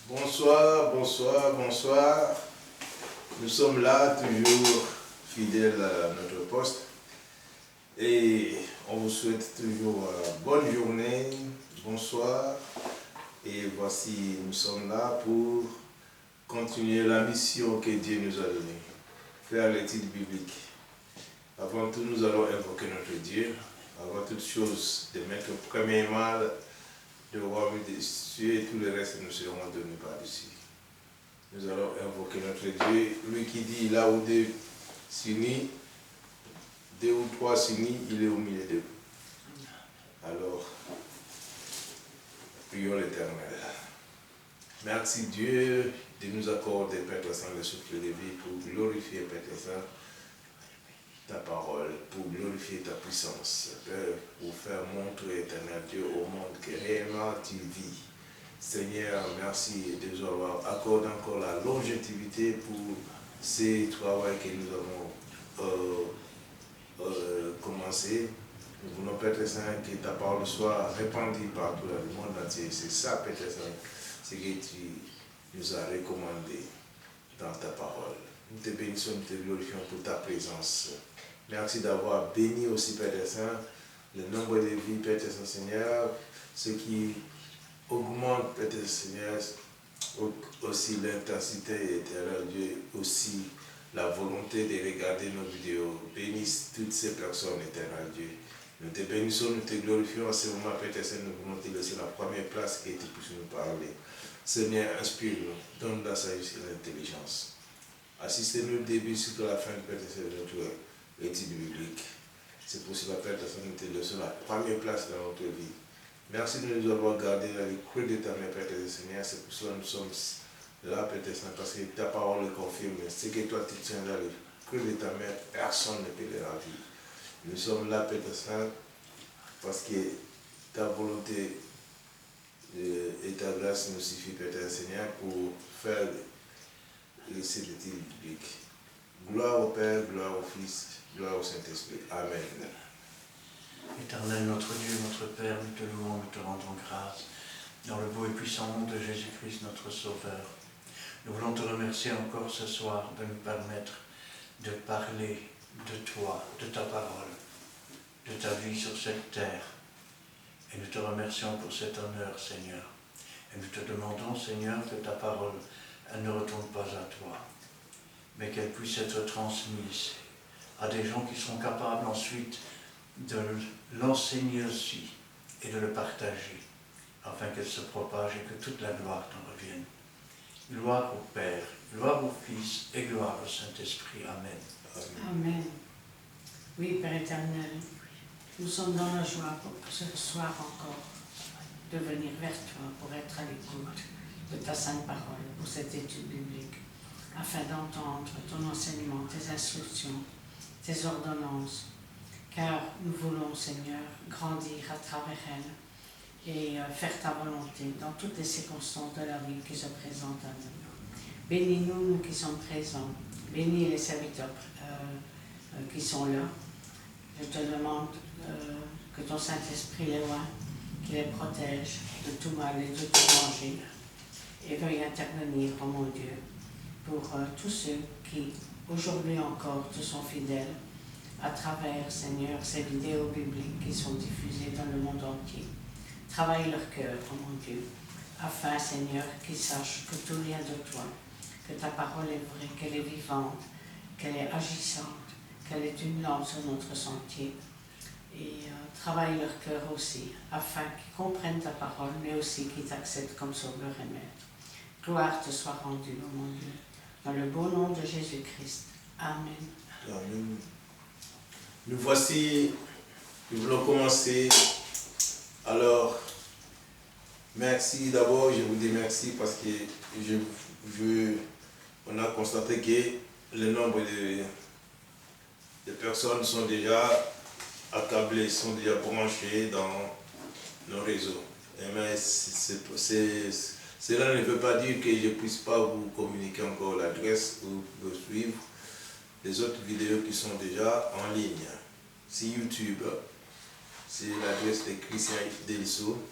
Bonsoir, bonsoir, bonsoir. Nous sommes là, toujours fidèles à notre poste. Et on vous souhaite toujours bonne journée, bonsoir. Et voici, nous sommes là pour continuer la mission que Dieu nous a donnée. Faire l'étude biblique. Avant tout, nous allons invoquer notre Dieu. Avant toute chose, de mettre premièrement de royaume des cieux et tout le reste nous seront donnés par-dessus. Nous allons invoquer notre Dieu, lui qui dit là où deux ou trois s'unissent, il est au milieu d'eux. Alors, prions l'Éternel. Merci Dieu de nous accorder, Père Saint, le souffle de vie pour glorifier, Père Saint, ta parole, pour glorifier ta puissance, Père, pour faire montrer, Éternel Dieu, au monde que réellement tu vis. Seigneur, merci de nous avoir accordé encore la longévité pour ces travaux que nous avons commencé. Nous voulons, Père Saint, que ta parole soit répandue partout dans le monde entier. C'est ça, Père Saint, ce que tu nous as recommandé dans ta parole. Nous te bénissons, nous te glorifions pour ta présence. Merci d'avoir béni aussi, Père Saint, le nombre de vies, Père Saint, Seigneur, ce qui augmente, Père Seigneur, aussi l'intensité, éternel Dieu, aussi la volonté de regarder nos vidéos. Bénisse toutes ces personnes, éternel Dieu. Nous te bénissons, nous te glorifions. En ce moment, Père Saint, nous voulons te laisser la première place que tu puisses nous parler. Seigneur, inspire-nous, donne la sagesse et l'intelligence. Assistez-nous du début jusqu'à la fin, Père Saint, de notre étude biblique. C'est pour cela, Père Saint, nous te laissons la première place dans notre vie. Merci de nous avoir gardés dans les creux de ta main, Père Seigneur. C'est pour cela que nous sommes là, Père Saint, parce que ta parole le confirme. Ce que toi tu tiens dans les creux de ta main, personne ne peut le ravir. Nous sommes là, Père Saint, parce que ta volonté et ta grâce nous suffit, Père Seigneur, pour faire cette étude biblique. Gloire au Père, gloire au Fils, gloire au Saint-Esprit. Amen. Éternel, notre Dieu, notre Père, nous te louons, nous te rendons grâce dans le beau et puissant nom de Jésus-Christ, notre Sauveur. Nous voulons te remercier encore ce soir de nous permettre de parler de toi, de ta parole, de ta vie sur cette terre. Et nous te remercions pour cet honneur, Seigneur. Et nous te demandons, Seigneur, que ta parole, elle ne retourne pas à toi, mais qu'elle puisse être transmise à des gens qui seront capables ensuite de l'enseigner aussi et de le partager, afin qu'elle se propage et que toute la gloire t'en revienne. Gloire au Père, gloire au Fils et gloire au Saint-Esprit. Amen. Amen. Oui, Père éternel, nous sommes dans la joie pour ce soir encore de venir vers toi pour être à l'écoute de ta sainte parole, pour cette étude biblique, afin d'entendre ton enseignement, tes instructions, tes ordonnances, car nous voulons, Seigneur, grandir à travers elles et faire ta volonté dans toutes les circonstances de la vie qui se présentent à nous. Bénis-nous, nous qui sommes présents. Bénis les serviteurs qui sont là. Je te demande que ton Saint-Esprit les voie, qu'il les protège de tout mal et de tout danger, et veuille intervenir, oh mon Dieu, pour tous ceux qui, aujourd'hui encore, te sont fidèles, à travers, Seigneur, ces vidéos bibliques qui sont diffusées dans le monde entier. Travaille leur cœur, oh mon Dieu, afin, Seigneur, qu'ils sachent que tout vient de toi, que ta parole est vraie, qu'elle est vivante, qu'elle est agissante, qu'elle est une lampe sur notre sentier. Et travaille leur cœur aussi, afin qu'ils comprennent ta parole, mais aussi qu'ils t'acceptent comme sauveur et maître. Gloire te soit rendue, oh mon Dieu, dans le beau nom de Jésus-Christ. Amen. Amen. Nous voici, nous voulons commencer. Alors, merci d'abord, je vous dis merci parce que on a constaté que le nombre de personnes sont déjà accablées, sont déjà branchées dans nos réseaux. Mais cela ne veut pas dire que je ne puisse pas vous communiquer encore l'adresse ou vous suivre les autres vidéos qui sont déjà en ligne. Si YouTube, c'est l'adresse de Christian Delso,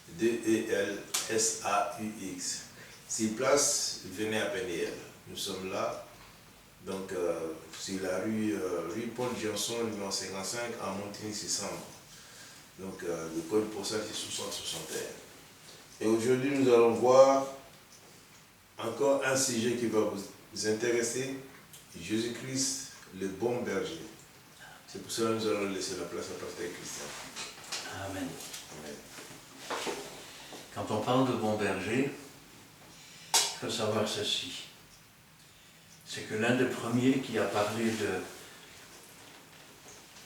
D-E-L-S-A-U-X. Sur place, venez à Péniel. Nous sommes là, donc sur la rue Paul Johnson, numéro 55, à Montigny-sur-Sambre. Donc le code postal c'est 6061. Et aujourd'hui, nous allons voir encore un sujet qui va vous intéresser, Jésus-Christ, le bon berger. C'est pour cela que nous allons laisser la place à Pasteur Christian. Amen. Amen. Quand on parle de bon berger, il faut savoir ceci. C'est que l'un des premiers qui a parlé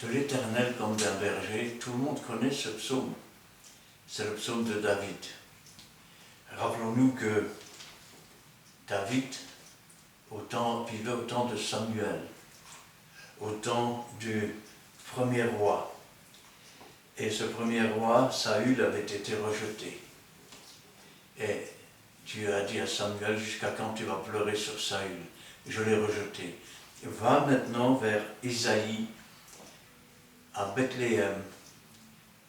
de l'Éternel comme d'un berger, tout le monde connaît ce psaume. C'est le psaume de David. Rappelons-nous que David vivait au temps de Samuel, au temps du premier roi. Et ce premier roi, Saül, avait été rejeté. Et Dieu a dit à Samuel, jusqu'à quand tu vas pleurer sur Saül? Je l'ai rejeté. Va maintenant vers Isaïe, à Bethléem,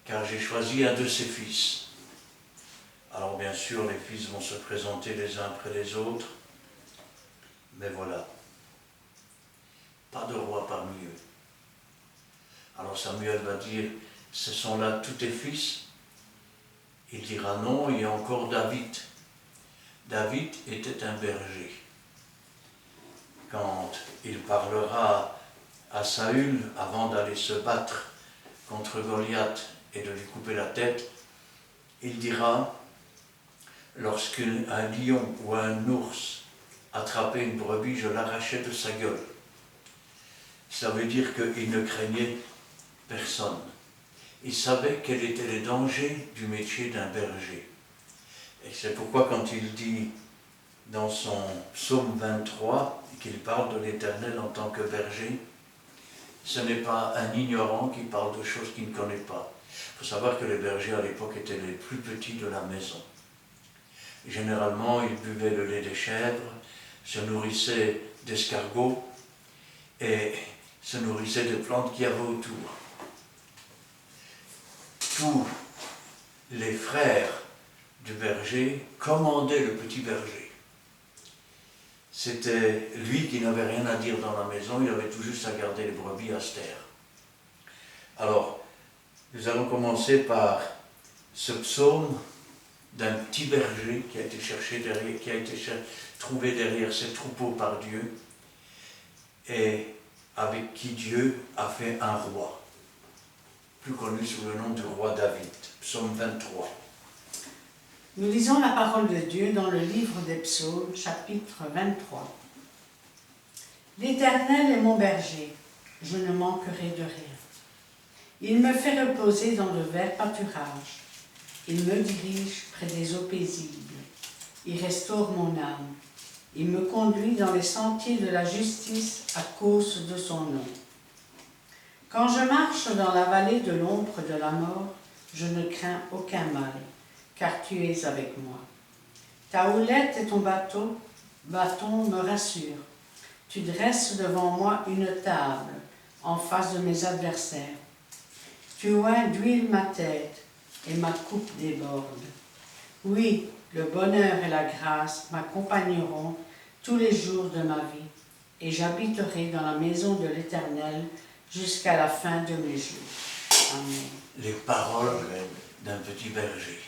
car j'ai choisi un de ses fils. Alors bien sûr, les fils vont se présenter les uns après les autres, mais voilà, pas de roi parmi eux. Alors Samuel va dire, ce sont là tous tes fils? Il dira non, il y a encore David. David était un berger. Quand il parlera à Saül, avant d'aller se battre contre Goliath et de lui couper la tête, il dira, lorsqu'un lion ou un ours attrapait une brebis, je l'arrachais de sa gueule. Ça veut dire qu'il ne craignait personne. Il savait quels étaient les dangers du métier d'un berger. Et c'est pourquoi quand il dit dans son psaume 23 qu'il parle de l'Éternel en tant que berger, ce n'est pas un ignorant qui parle de choses qu'il ne connaît pas. Il faut savoir que les bergers à l'époque étaient les plus petits de la maison. Généralement, ils buvaient le lait des chèvres, se nourrissaient d'escargots et se nourrissaient des plantes qu'il y avait autour. Tous les frères du berger commandaient le petit berger. C'était lui qui n'avait rien à dire dans la maison, il avait tout juste à garder les brebis à se taire. Alors, nous allons commencer par ce psaume d'un petit berger qui a été trouvé derrière ses troupeaux par Dieu et avec qui Dieu a fait un roi, plus connu sous le nom du roi David, psaume 23. Nous lisons la parole de Dieu dans le livre des psaumes, chapitre 23. L'Éternel est mon berger, je ne manquerai de rien. Il me fait reposer dans de verts pâturages. Il me dirige près des eaux paisibles. Il restaure mon âme. Il me conduit dans les sentiers de la justice à cause de son nom. Quand je marche dans la vallée de l'ombre de la mort, je ne crains aucun mal, car tu es avec moi. Ta houlette et ton bâton me rassurent. Tu dresses devant moi une table en face de mes adversaires. Tu oins d'huile ma tête et ma coupe déborde. Oui, le bonheur et la grâce m'accompagneront tous les jours de ma vie, et j'habiterai dans la maison de l'Éternel jusqu'à la fin de mes jours. Amen. Les paroles d'un petit berger.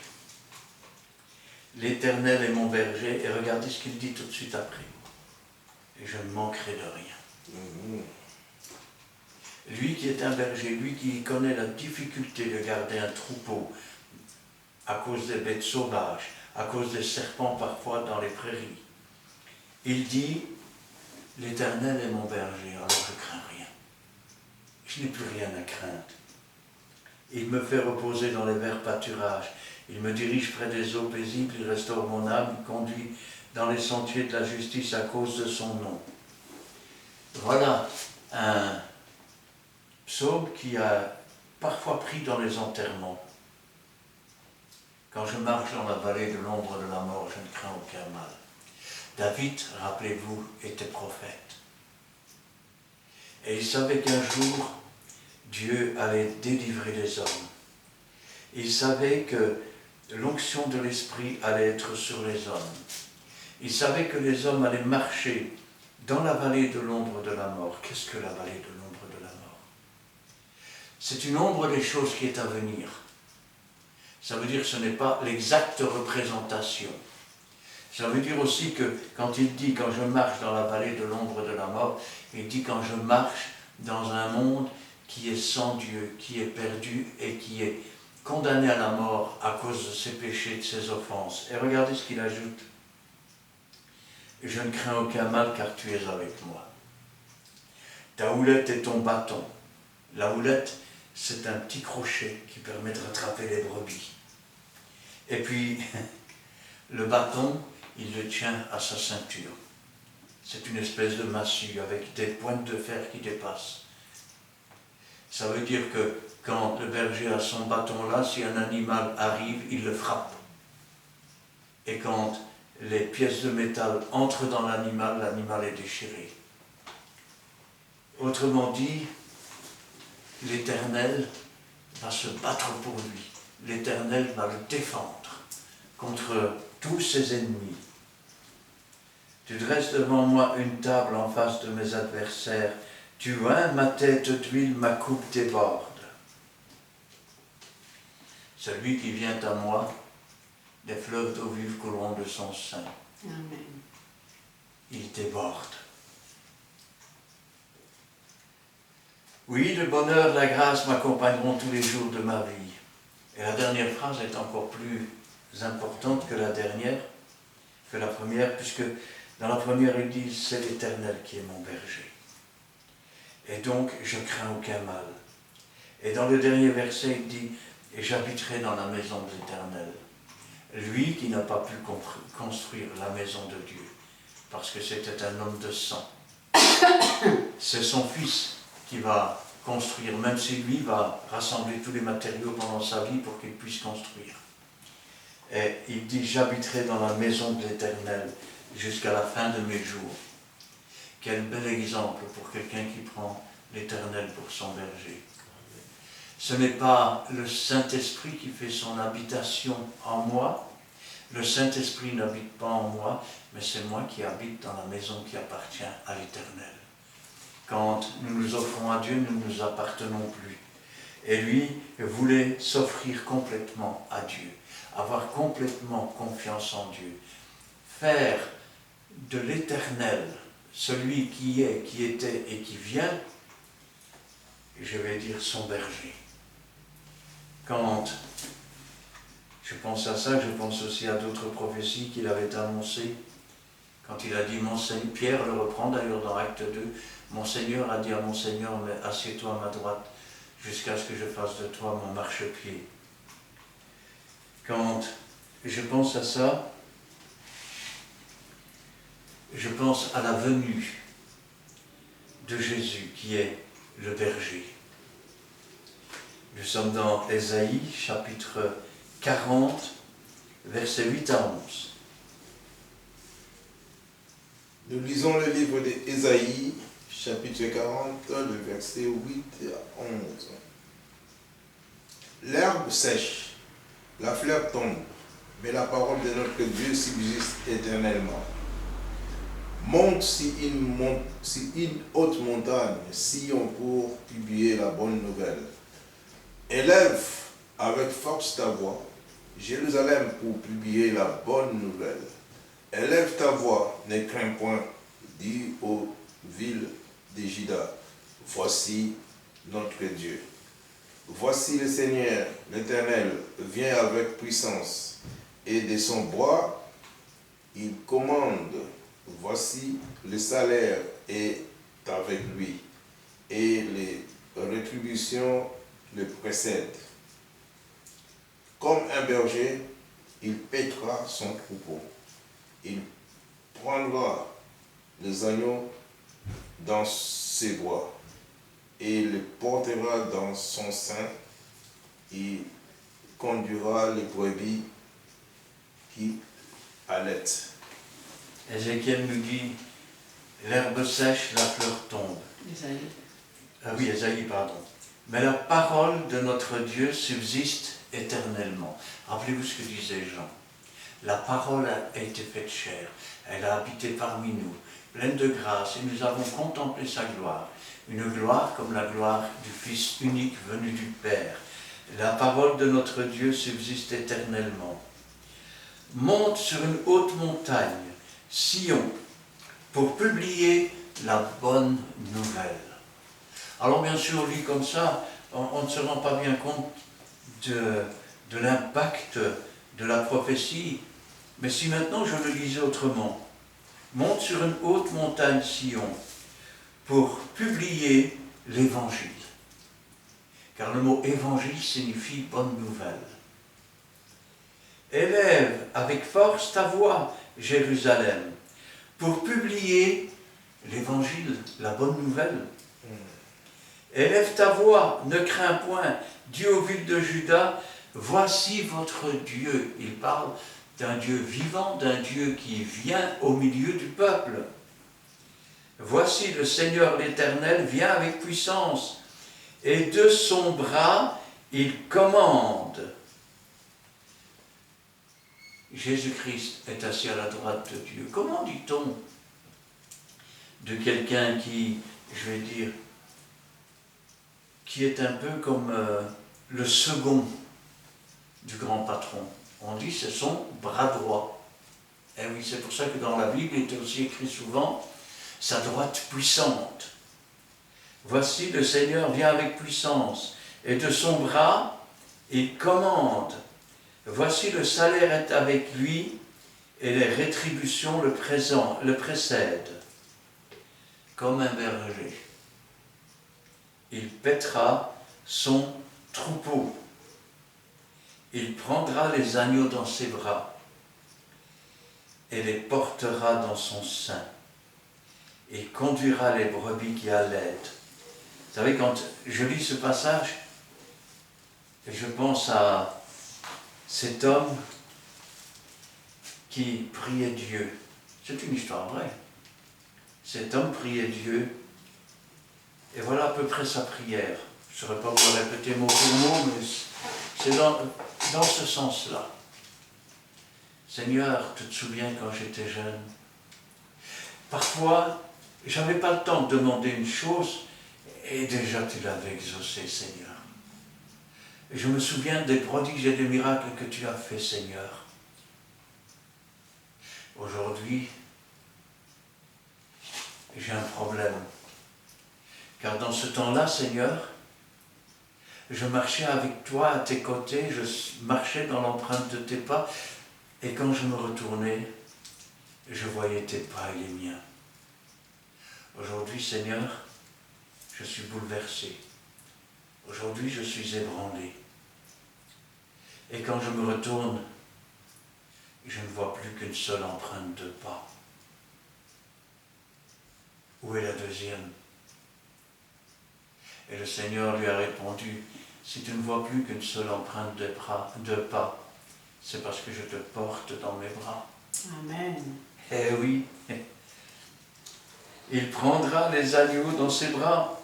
L'Éternel est mon berger, et regardez ce qu'il dit tout de suite après. Et je ne manquerai de rien. Lui qui est un berger, lui qui connaît la difficulté de garder un troupeau à cause des bêtes sauvages, à cause des serpents parfois dans les prairies, il dit, l'Éternel est mon berger, alors je crains rien. Je n'ai plus rien à craindre. Il me fait reposer dans les verts pâturages. Il me dirige près des eaux paisibles, il restaure mon âme, il conduit dans les sentiers de la justice à cause de son nom. Voilà un psaume qui a parfois pris dans les enterrements. Quand je marche dans la vallée de l'ombre de la mort, je ne crains aucun mal. David, rappelez-vous, était prophète. Et il savait qu'un jour, Dieu allait délivrer les hommes. Il savait que l'onction de l'Esprit allait être sur les hommes. Il savait que les hommes allaient marcher dans la vallée de l'ombre de la mort. Qu'est-ce que la vallée de l'ombre de la mort? C'est une ombre des choses qui est à venir. Ça veut dire que ce n'est pas l'exacte représentation. Ça veut dire aussi que quand il dit « quand je marche dans la vallée de l'ombre de la mort », il dit « quand je marche dans un monde qui est sans Dieu, qui est perdu et qui est condamné à la mort à cause de ses péchés, de ses offenses. » Et regardez ce qu'il ajoute. « Je ne crains aucun mal car tu es avec moi. Ta houlette et ton bâton. » La houlette, c'est un petit crochet qui permet de rattraper les brebis. Et puis, le bâton, il le tient à sa ceinture. C'est une espèce de massue avec des pointes de fer qui dépassent. Ça veut dire que quand le berger a son bâton là, si un animal arrive, il le frappe. Et quand les pièces de métal entrent dans l'animal, l'animal est déchiré. Autrement dit, l'Éternel va se battre pour lui. L'Éternel va le défendre contre tous ses ennemis. Tu dresses devant moi une table en face de mes adversaires. Tu oins ma tête d'huile, ma coupe déborde. Celui qui vient à moi, des fleuves d'eau vive couleront de son sein. Amen. Il déborde. Oui, le bonheur, la grâce m'accompagneront tous les jours de ma vie. Et la dernière phrase est encore plus importante que la dernière, que la première, puisque dans la première il dit « c'est l'Éternel qui est mon berger ». Et donc, je crains aucun mal. Et dans le dernier verset, il dit « et j'habiterai dans la maison de l'Éternel ». Lui qui n'a pas pu construire la maison de Dieu, parce que c'était un homme de sang. C'est son fils qui va construire, même si lui va rassembler tous les matériaux pendant sa vie pour qu'il puisse construire. Et il dit « j'habiterai dans la maison de l'Éternel jusqu'à la fin de mes jours ». Quel bel exemple pour quelqu'un qui prend l'Éternel pour son berger. Ce n'est pas le Saint-Esprit qui fait son habitation en moi. Le Saint-Esprit n'habite pas en moi, mais c'est moi qui habite dans la maison qui appartient à l'Éternel. Quand nous nous offrons à Dieu, nous ne nous appartenons plus. Et lui voulait s'offrir complètement à Dieu, avoir complètement confiance en Dieu, faire de l'Éternel celui qui est, qui était et qui vient, je vais dire son berger. Quand je pense à ça, je pense aussi à d'autres prophéties qu'il avait annoncées. Quand il a dit, Pierre le reprend d'ailleurs dans Acte 2, mon Seigneur a dit à mon Seigneur, mais assieds-toi à ma droite, jusqu'à ce que je fasse de toi mon marchepied. Quand je pense à ça, je pense à la venue de Jésus qui est le berger. Nous sommes dans Ésaïe, chapitre 40, versets 8 à 11. Nous lisons le livre d'Ésaïe, chapitre 40, le verset 8 à 11. L'herbe sèche, la fleur tombe, mais la parole de notre Dieu subsiste éternellement. Monte si une haute montagne, Sion, pour publier la bonne nouvelle. Élève avec force ta voix, Jérusalem, pour publier la bonne nouvelle. Élève ta voix, ne crains point, dis aux villes de Juda, voici notre Dieu. Voici le Seigneur, l'Éternel, vient avec puissance, et de son bras, il commande. Voici le salaire est avec lui, et les rétributions le précèdent. Comme un berger, il paîtra son troupeau. Il prendra les agneaux dans ses bras et les portera dans son sein. Il conduira les brebis qui allaitent. Ézéchiel nous dit, l'herbe sèche, la fleur tombe. Isaïe. Ah oui, Ésaïe, pardon. Mais la parole de notre Dieu subsiste éternellement. Rappelez-vous ce que disait Jean. La parole a été faite chair, elle a habité parmi nous, pleine de grâce, et nous avons contemplé sa gloire. Une gloire comme la gloire du Fils unique venu du Père. La parole de notre Dieu subsiste éternellement. Monte sur une haute montagne, Sion, pour publier la bonne nouvelle. Alors bien sûr, on lit comme ça, on ne se rend pas bien compte de l'impact de la prophétie. Mais si maintenant je le lisais autrement, monte sur une haute montagne Sion pour publier l'évangile. Car le mot évangile signifie bonne nouvelle. Élève avec force ta voix, Jérusalem, pour publier l'évangile, la bonne nouvelle. Élève ta voix, ne crains point, dis aux villes de Juda, voici votre Dieu. Il parle d'un Dieu vivant, d'un Dieu qui vient au milieu du peuple. Voici le Seigneur l'Éternel vient avec puissance, et de son bras il commande. Jésus-Christ est assis à la droite de Dieu. Comment dit-on de quelqu'un qui, je vais dire, qui est un peu comme le second du grand patron? On dit c'est son bras droit. Et oui, c'est pour ça que dans la Bible, il est aussi écrit souvent sa droite puissante. Voici le Seigneur vient avec puissance, et de son bras, il commande. Voici le salaire est avec lui, et les rétributions le précèdent. Comme un berger, il paîtra son troupeau. Il prendra les agneaux dans ses bras et les portera dans son sein. Il conduira les brebis qui allaitent. Vous savez, quand je lis ce passage, je pense à cet homme qui priait Dieu. C'est une histoire vraie. Cet homme priait Dieu, et voilà à peu près sa prière. Je ne saurais pas vous répéter mot pour mot, mais c'est dans ce sens-là. Seigneur, tu te souviens quand j'étais jeune? Parfois, je n'avais pas le temps de demander une chose, et déjà tu l'avais exaucé, Seigneur. Et je me souviens des prodiges et des miracles que tu as fait, Seigneur. Aujourd'hui, j'ai un problème. Car dans ce temps-là, Seigneur, je marchais avec toi à tes côtés, je marchais dans l'empreinte de tes pas, et quand je me retournais, je voyais tes pas et les miens. Aujourd'hui, Seigneur, je suis bouleversé. Aujourd'hui, je suis ébranlé. Et quand je me retourne, je ne vois plus qu'une seule empreinte de pas. Où est la deuxième? Et le Seigneur lui a répondu, si tu ne vois plus qu'une seule empreinte de pas, c'est parce que je te porte dans mes bras. Amen. Eh oui, il prendra les agneaux dans ses bras,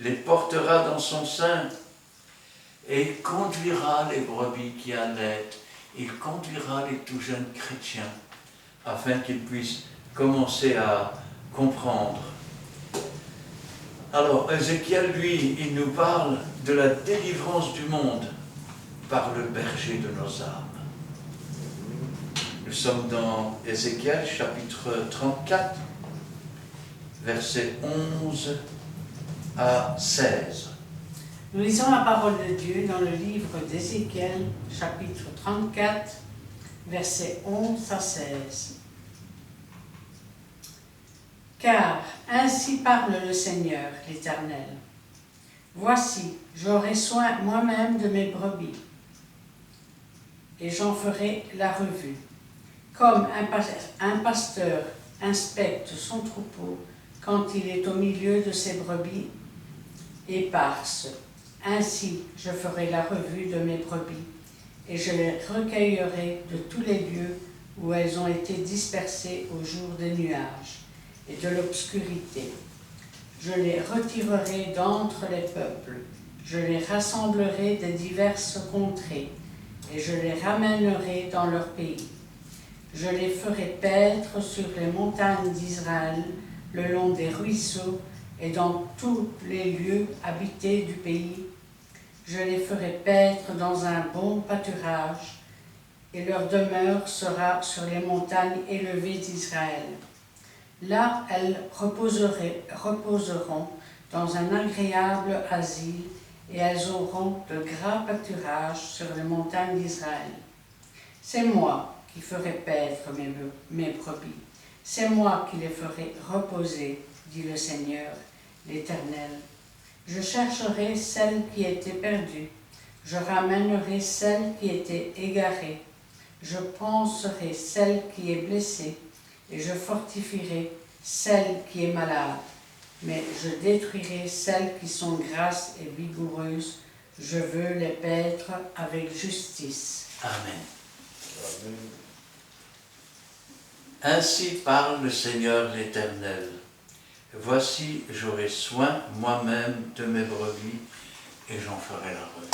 les portera dans son sein, et il conduira les brebis qui allaitent, il conduira les tout jeunes chrétiens, afin qu'ils puissent commencer à comprendre. Alors, Ézéchiel, lui, il nous parle de la délivrance du monde par le berger de nos âmes. Nous sommes dans Ézéchiel, chapitre 34, versets 11 à 16. Nous lisons la parole de Dieu dans le livre d'Ézéchiel, chapitre 34, versets 11 à 16. Car ainsi parle le Seigneur, l'Éternel. Voici, j'aurai soin moi-même de mes brebis, et j'en ferai la revue. Comme un pasteur inspecte son troupeau quand il est au milieu de ses brebis éparses, ainsi je ferai la revue de mes brebis, et je les recueillerai de tous les lieux où elles ont été dispersées au jour des nuages et de l'obscurité. Je les retirerai d'entre les peuples, je les rassemblerai des diverses contrées, et je les ramènerai dans leur pays. Je les ferai paître sur les montagnes d'Israël, le long des ruisseaux et dans tous les lieux habités du pays. Je les ferai paître dans un bon pâturage, et leur demeure sera sur les montagnes élevées d'Israël. Là, elles reposeront dans un agréable asile, et elles auront de gras pâturages sur les montagnes d'Israël. C'est moi qui ferai paître mes brebis. C'est moi qui les ferai reposer, dit le Seigneur, l'Éternel. Je chercherai celle qui était perdue. Je ramènerai celle qui était égarée. Je panserai celle qui est blessée, et je fortifierai celle qui est malade. Mais je détruirai celles qui sont grasses et vigoureuses. Je veux les paître avec justice. Amen. Amen. Ainsi parle le Seigneur l'Éternel. Voici, j'aurai soin moi-même de mes brebis, et j'en ferai la revue.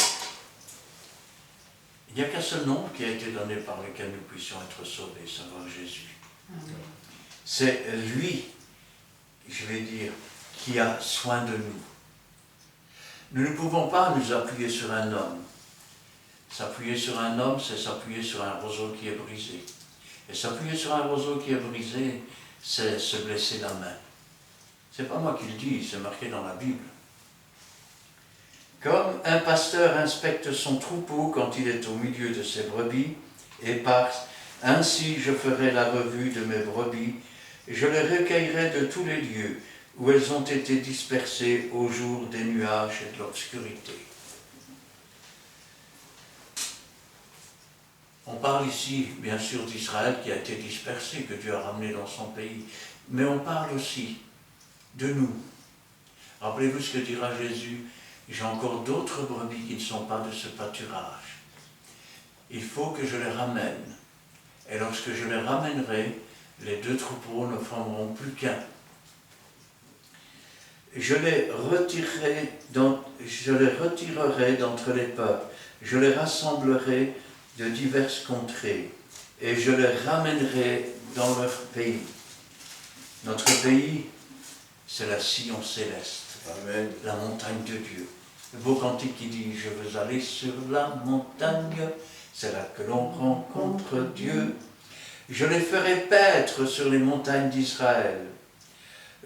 Il n'y a qu'un seul nom qui a été donné par lequel nous puissions être sauvés, savoir Jésus. Amen. C'est lui, je vais dire, qui a soin de nous. Nous ne pouvons pas nous appuyer sur un homme. S'appuyer sur un homme, c'est s'appuyer sur un roseau qui est brisé. Et s'appuyer sur un roseau qui est brisé, c'est se blesser la main. C'est pas moi qui le dis, c'est marqué dans la Bible. Comme un pasteur inspecte son troupeau quand il est au milieu de ses brebis, et ainsi je ferai la revue de mes brebis, je les recueillerai de tous les lieux où elles ont été dispersées au jour des nuages et de l'obscurité. On parle ici, bien sûr, d'Israël qui a été dispersé, que Dieu a ramené dans son pays, mais on parle aussi de nous. Rappelez-vous ce que dira Jésus, j'ai encore d'autres brebis qui ne sont pas de ce pâturage. Il faut que je les ramène. Et lorsque je les ramènerai, les deux troupeaux ne formeront plus qu'un. Je les retirerai d'entre les peuples, je les rassemblerai de diverses contrées, et je les ramènerai dans leur pays. Notre pays, c'est la Sion céleste, Amen. la montagne de Dieu. Le beau cantique qui dit « Je veux aller sur la montagne, c'est là que l'on rencontre Dieu. Je les ferai paître sur les montagnes d'Israël,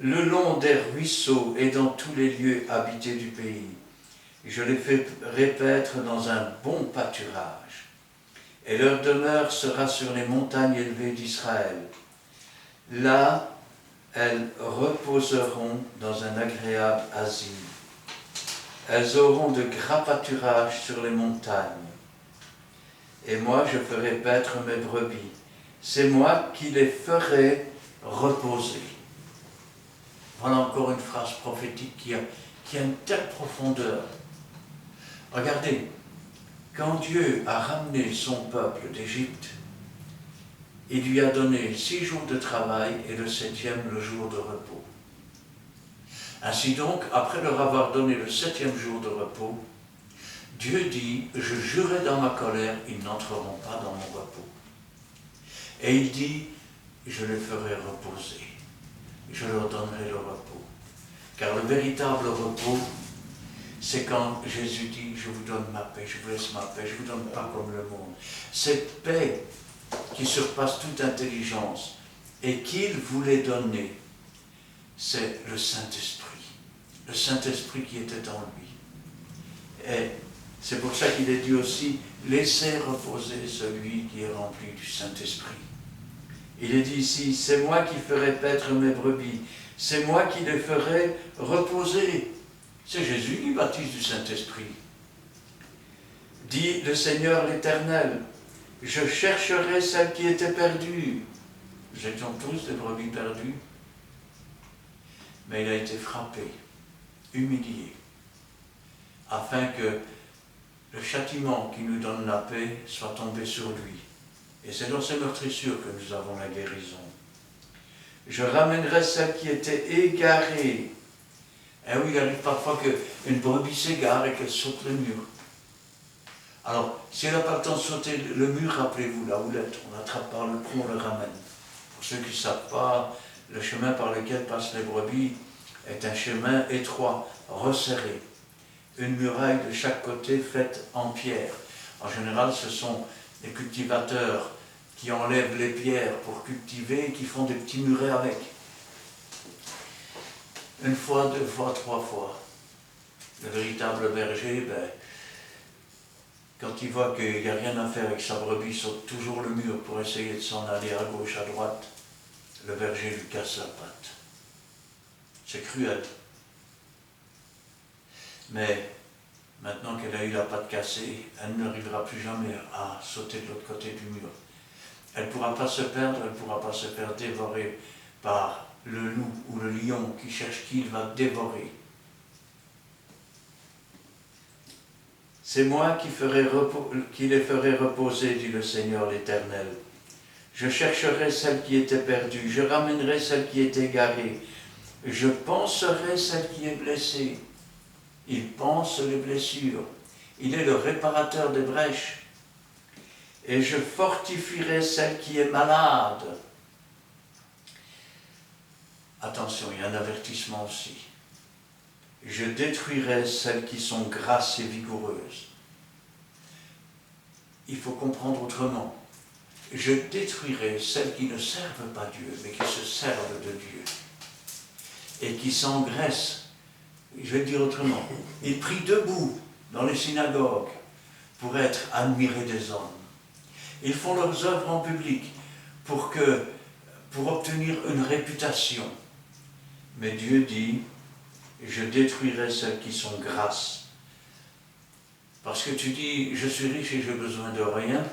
le long des ruisseaux et dans tous les lieux habités du pays. Je les ferai paître dans un bon pâturage, et leur demeure sera sur les montagnes élevées d'Israël. Là, elles reposeront dans un agréable asile. Elles auront de gras pâturages sur les montagnes. Et moi, je ferai paître mes brebis. C'est moi qui les ferai reposer. Voilà encore une phrase prophétique qui a une telle profondeur. Regardez, quand Dieu a ramené son peuple d'Égypte, il lui a donné 6 jours de travail et le 7e le jour de repos. Ainsi donc, après leur avoir donné le 7e jour de repos, Dieu dit, je jurai dans ma colère, ils n'entreront pas dans mon repos. Et il dit, je les ferai reposer, je leur donnerai le repos. Car le véritable repos, c'est quand Jésus dit, je vous donne ma paix, je vous laisse ma paix, je ne vous donne pas comme le monde. Cette paix qui surpasse toute intelligence et qu'il voulait donner, c'est le Saint-Esprit. Le Saint-Esprit qui était en lui. Et c'est pour ça qu'il est dit aussi, laissez reposer celui qui est rempli du Saint-Esprit. Il est dit ici, c'est moi qui ferai paître mes brebis, c'est moi qui les ferai reposer. C'est Jésus qui baptise du Saint-Esprit. Dit le Seigneur l'Éternel, je chercherai celle qui était perdue. Nous étions tous des brebis perdues. Mais il a été frappé, humilié, afin que le châtiment qui nous donne la paix soit tombé sur lui. Et c'est dans ces meurtrissures que nous avons la guérison. Je ramènerai celle qui était égarée. Eh oui, il arrive parfois qu'une brebis s'égare et qu'elle saute le mur. Alors, si elle n'a pas le temps de sauter le mur, rappelez-vous, la houlette, on l'attrape par le cou, on le ramène. Pour ceux qui ne savent pas, le chemin par lequel passent les brebis est un chemin étroit, resserré. Une muraille de chaque côté faite en pierre. En général, ce sont des cultivateurs qui enlèvent les pierres pour cultiver et qui font des petits murets avec. Une fois, deux fois, trois fois. Le véritable berger, quand il voit qu'il n'y a rien à faire avec sa brebis, il saute toujours le mur pour essayer de s'en aller à gauche, à droite. Le berger lui casse la patte. C'est cruel. Mais maintenant qu'elle a eu la patte cassée, elle n'arrivera plus jamais à sauter de l'autre côté du mur. Elle ne pourra pas se perdre, elle ne pourra pas se faire dévorer par le loup ou le lion qui cherche qui il va dévorer. C'est moi qui les ferai reposer, dit le Seigneur l'Éternel. Je chercherai celle qui était perdue, je ramènerai celle qui est égarée, je panserai celle qui est blessée. Il pense les blessures, il est le réparateur des brèches. Et je fortifierai celle qui est malade. Attention, il y a un avertissement aussi. Je détruirai celles qui sont grasses et vigoureuses. Il faut comprendre autrement. Je détruirai celles qui ne servent pas Dieu, mais qui se servent de Dieu. Et qui s'engraissent. Je vais le dire autrement. Ils prient debout dans les synagogues pour être admirés des hommes. Ils font leurs œuvres en public pour obtenir une réputation. Mais Dieu dit, je détruirai celles qui sont grasses. Parce que tu dis, je suis riche et j'ai besoin de rien.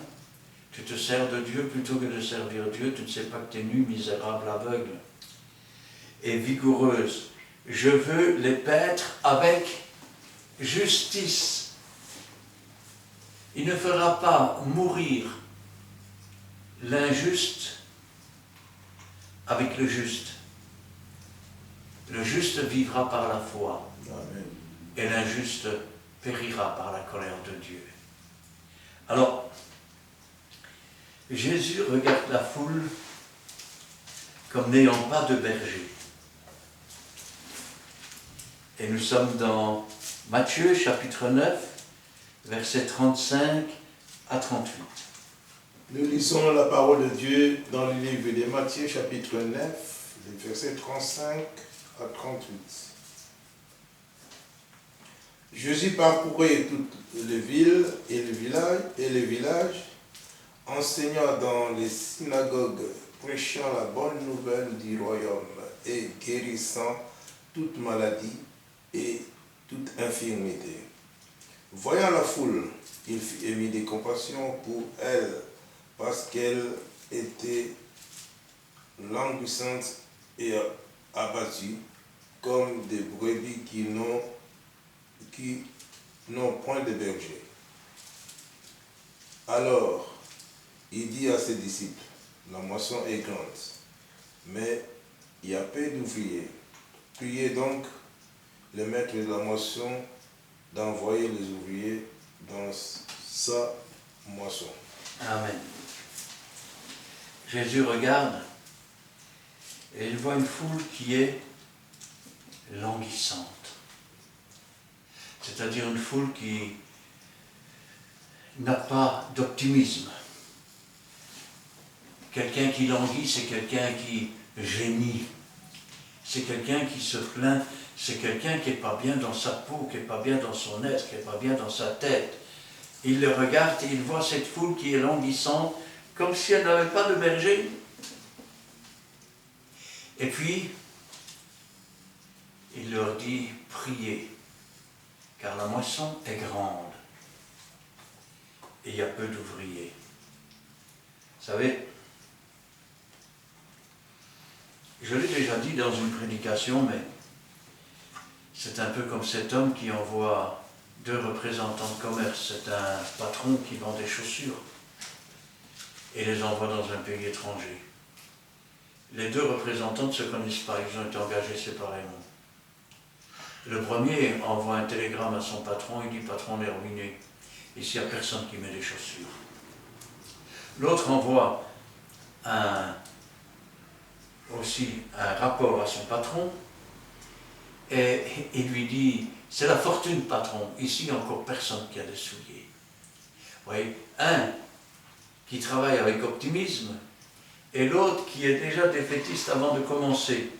Tu te sers de Dieu plutôt que de servir Dieu. Tu ne sais pas que tu es nu, misérable, aveugle. Et vigoureuse. Je veux les paître avec justice. Il ne fera pas mourir l'injuste avec le juste. Le juste vivra par la foi. Amen. Et l'injuste périra par la colère de Dieu. Alors, Jésus regarde la foule comme n'ayant pas de berger. Et nous sommes dans Matthieu chapitre 9, versets 35 à 38. Nous lisons la parole de Dieu dans le livre de Matthieu chapitre 9, les versets 35 à 38. Jésus parcourait toutes les villes et les villages, enseignant dans les synagogues, prêchant la bonne nouvelle du royaume et guérissant toute maladie et toute infirmité. Voyant la foule, il fut ému de compassion pour elle, parce qu'elle était languissante et abattue, comme des brebis qui n'ont point de berger. Alors, il dit à ses disciples, la moisson est grande, mais il y a peu d'ouvriers. Priez donc le maître de la moisson d'envoyer les ouvriers dans sa moisson. Amen. Jésus regarde et il voit une foule qui est languissante. C'est-à-dire une foule qui n'a pas d'optimisme. Quelqu'un qui languit, c'est quelqu'un qui gémit. C'est quelqu'un qui se plaint. C'est quelqu'un qui n'est pas bien dans sa peau, qui n'est pas bien dans son être, qui n'est pas bien dans sa tête. Il le regarde et il voit cette foule qui est languissante, comme si elle n'avait pas de berger. Et puis, il leur dit, priez, car la moisson est grande et il y a peu d'ouvriers. Vous savez, je l'ai déjà dit dans une prédication, mais c'est un peu comme cet homme qui envoie 2 représentants de commerce. C'est un patron qui vend des chaussures et les envoie dans un pays étranger. Les 2 représentants ne se connaissent pas, ils ont été engagés séparément. Le premier envoie un télégramme à son patron, il dit « Patron, on est ruiné. Ici, il n'y a personne qui met des chaussures. L'autre envoie aussi un rapport à son patron et il lui dit, c'est la fortune patron, ici il n'y a encore personne qui a des souliers. Vous voyez, un qui travaille avec optimisme et l'autre qui est déjà défaitiste avant de commencer.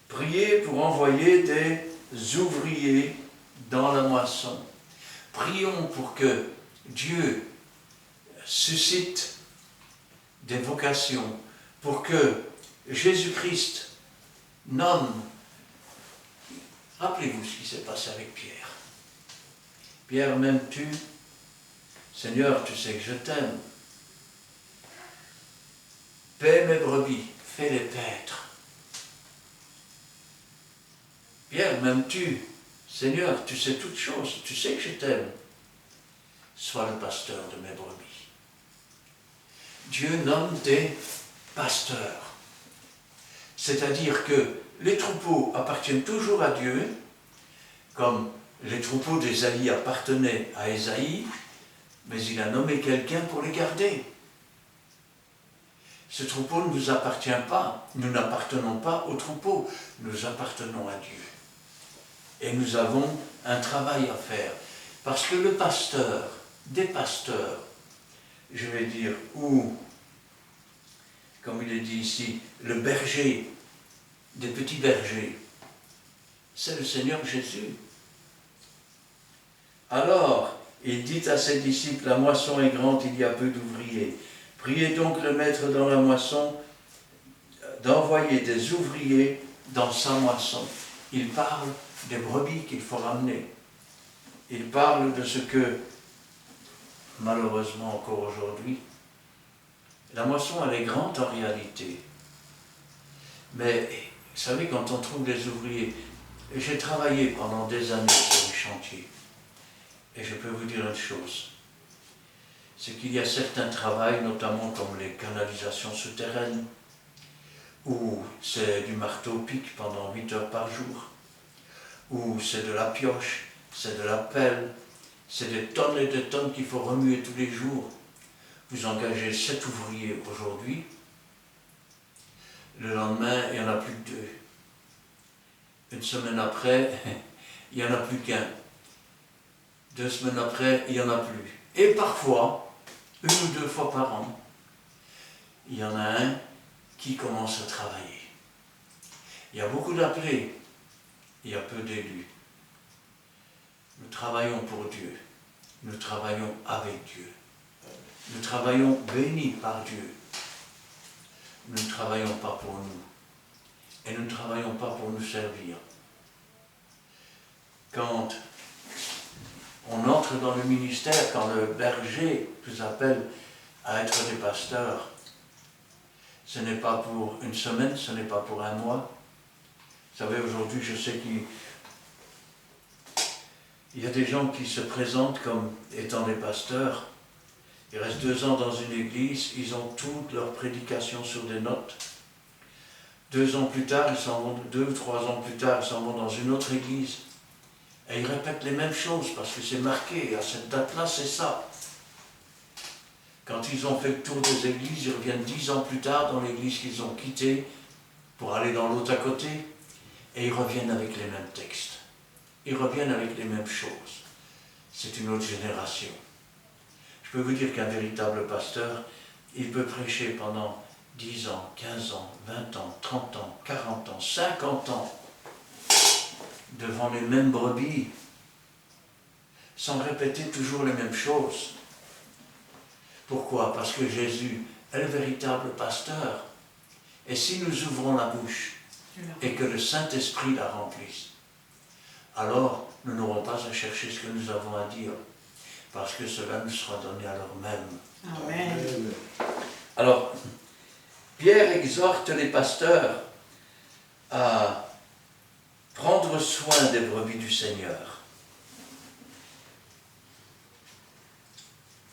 Priez pour envoyer des ouvriers dans la moisson. Prions pour que Dieu suscite des vocations, pour que Jésus-Christ nomme. Rappelez-vous ce qui s'est passé avec Pierre. Pierre, m'aimes-tu? Seigneur, tu sais que je t'aime. Paie mes brebis, fais-les paître. Pierre, m'aimes-tu? Seigneur, tu sais toutes choses, tu sais que je t'aime. Sois le pasteur de mes brebis. Dieu nomme des pasteurs. C'est-à-dire que les troupeaux appartiennent toujours à Dieu, comme les troupeaux d'Ésaïe appartenaient à Ésaïe, mais il a nommé quelqu'un pour les garder. Ce troupeau ne nous appartient pas, nous n'appartenons pas au troupeau, nous appartenons à Dieu. Et nous avons un travail à faire. Parce que le pasteur, des pasteurs, je vais dire, ou, comme il est dit ici, le berger, des petits bergers, c'est le Seigneur Jésus. Alors, il dit à ses disciples, la moisson est grande, il y a peu d'ouvriers. Priez donc le maître dans la moisson d'envoyer des ouvriers dans sa moisson. Il parle des brebis qu'il faut ramener. Il parle de ce que, malheureusement encore aujourd'hui, la moisson elle est grande en réalité. Mais, vous savez, quand on trouve des ouvriers, j'ai travaillé pendant des années sur les chantiers, et je peux vous dire une chose, c'est qu'il y a certains travails, notamment comme les canalisations souterraines, où c'est du marteau-pic pendant 8 heures par jour, où c'est de la pioche, c'est de la pelle, c'est des tonnes et des tonnes qu'il faut remuer tous les jours. Vous engagez 7 ouvriers aujourd'hui, le lendemain, il n'y en a plus que 2. Une semaine après, il n'y en a plus qu'un. 2 semaines après, il n'y en a plus. Et parfois, 1 ou 2 fois par an, il y en a un qui commence à travailler. Il y a beaucoup d'appelés, il y a peu d'élus. Nous travaillons pour Dieu, nous travaillons avec Dieu, nous travaillons bénis par Dieu. Nous ne travaillons pas pour nous, et nous ne travaillons pas pour nous servir. Quand on entre dans le ministère, quand le berger vous appelle à être des pasteurs, ce n'est pas pour une semaine, ce n'est pas pour un mois. Vous savez, aujourd'hui, je sais qu'il y a des gens qui se présentent comme étant des pasteurs. Ils restent 2 ans dans une église, ils ont toutes leurs prédications sur des notes. 2 ans plus tard, ils s'en vont, 2 ou 3 ans plus tard, ils s'en vont dans une autre église. Et ils répètent les mêmes choses parce que c'est marqué, à cette date-là, c'est ça. Quand ils ont fait le tour des églises, ils reviennent 10 ans plus tard dans l'église qu'ils ont quittée pour aller dans l'autre à côté, et ils reviennent avec les mêmes textes. Ils reviennent avec les mêmes choses. C'est une autre génération. Je peux vous dire qu'un véritable pasteur, il peut prêcher pendant 10 ans, 15 ans, 20 ans, 30 ans, 40 ans, 50 ans, devant les mêmes brebis, sans répéter toujours les mêmes choses. Pourquoi? Parce que Jésus est le véritable pasteur. Et si nous ouvrons la bouche et que le Saint-Esprit la remplisse, alors nous n'aurons pas à chercher ce que nous avons à dire, parce que cela nous sera donné à l'heure même. Amen. Alors, Pierre exhorte les pasteurs à prendre soin des brebis du Seigneur.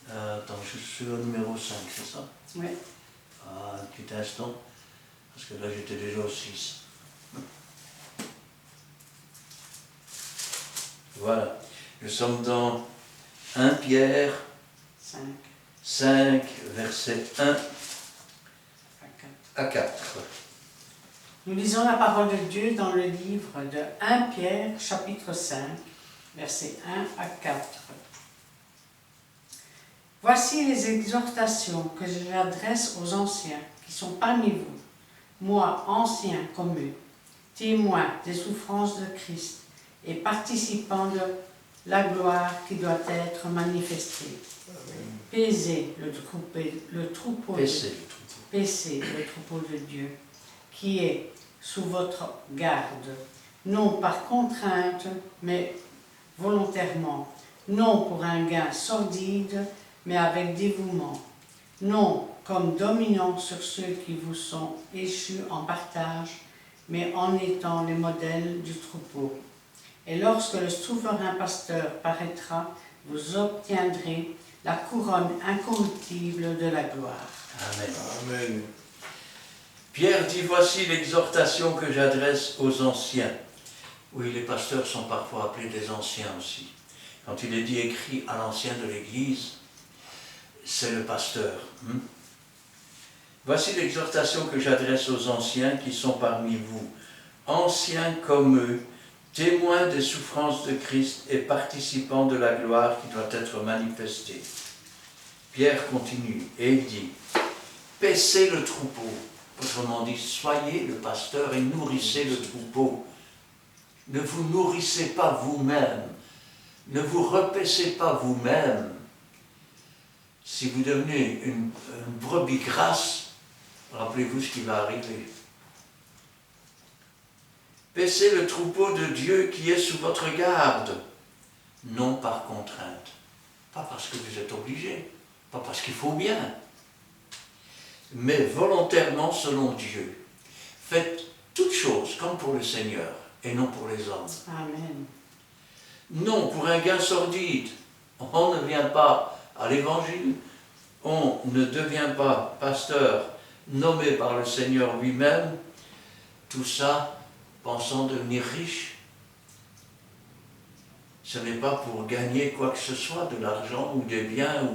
Attends, je suis au numéro 5, c'est ça? Oui. Ah, un petit instant, parce que là j'étais déjà au 6. Voilà, nous sommes dans 1 Pierre 5 5, versets 1 à 4. à 4. Nous lisons la parole de Dieu dans le livre de 1 Pierre, chapitre 5, versets 1 à 4. Voici les exhortations que j'adresse aux anciens qui sont parmi vous, moi, ancien comme eux, témoin des souffrances de Christ et participant de la gloire qui doit être manifestée. Paisez le troupeau de Dieu qui est sous votre garde, non par contrainte, mais volontairement, non pour un gain sordide, mais avec dévouement, non comme dominant sur ceux qui vous sont échus en partage, mais en étant les modèles du troupeau. Et lorsque le souverain pasteur paraîtra, vous obtiendrez la couronne incorruptible de la gloire. Amen. Amen. Pierre dit, voici l'exhortation que j'adresse aux anciens. Oui, les pasteurs sont parfois appelés des anciens aussi. Quand il est dit écrit à l'ancien de l'Église, c'est le pasteur. Voici l'exhortation que j'adresse aux anciens qui sont parmi vous, anciens comme eux, témoins des souffrances de Christ et participants de la gloire qui doit être manifestée. Pierre continue et dit, paissez le troupeau. Autrement dit, soyez le pasteur et nourrissez le troupeau. Ne vous nourrissez pas vous-même. Ne vous repaissez pas vous-même. Si vous devenez une brebis grasse, rappelez-vous ce qui va arriver. Paissez le troupeau de Dieu qui est sous votre garde, non par contrainte. Pas parce que vous êtes obligé, pas parce qu'il faut bien, mais volontairement selon Dieu. Faites toutes choses comme pour le Seigneur et non pour les hommes. Amen. Non pour un gain sordide. On ne vient pas à l'évangile, on ne devient pas pasteur nommé par le Seigneur lui-même, tout ça pensant devenir riche. Ce n'est pas pour gagner quoi que ce soit, de l'argent ou des biens.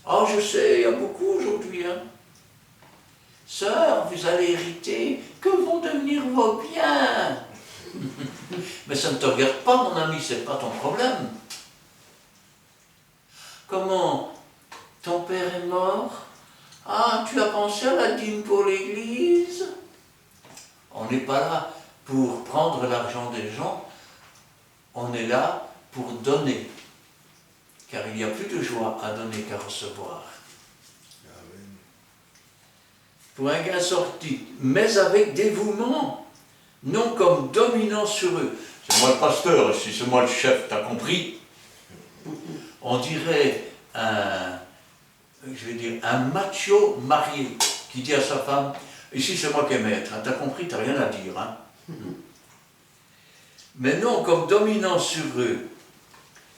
Oh, je sais, il y a beaucoup aujourd'hui. Sœur, vous allez hériter, que vont devenir vos biens? Mais ça ne te regarde pas, mon ami, ce n'est pas ton problème. Comment? Ton père est mort? Ah, tu as pensé à la dîme pour l'église? On n'est pas là pour prendre l'argent des gens, on est là pour donner. Car il n'y a plus de joie à donner qu'à recevoir. Amen. Pour un gain sorti, mais avec dévouement, non comme dominant sur eux. C'est moi le pasteur, si c'est moi le chef, t'as compris? On dirait un macho marié qui dit à sa femme, ici c'est moi qui est maître, t'as compris, t'as rien à dire. Mais non comme dominant sur eux,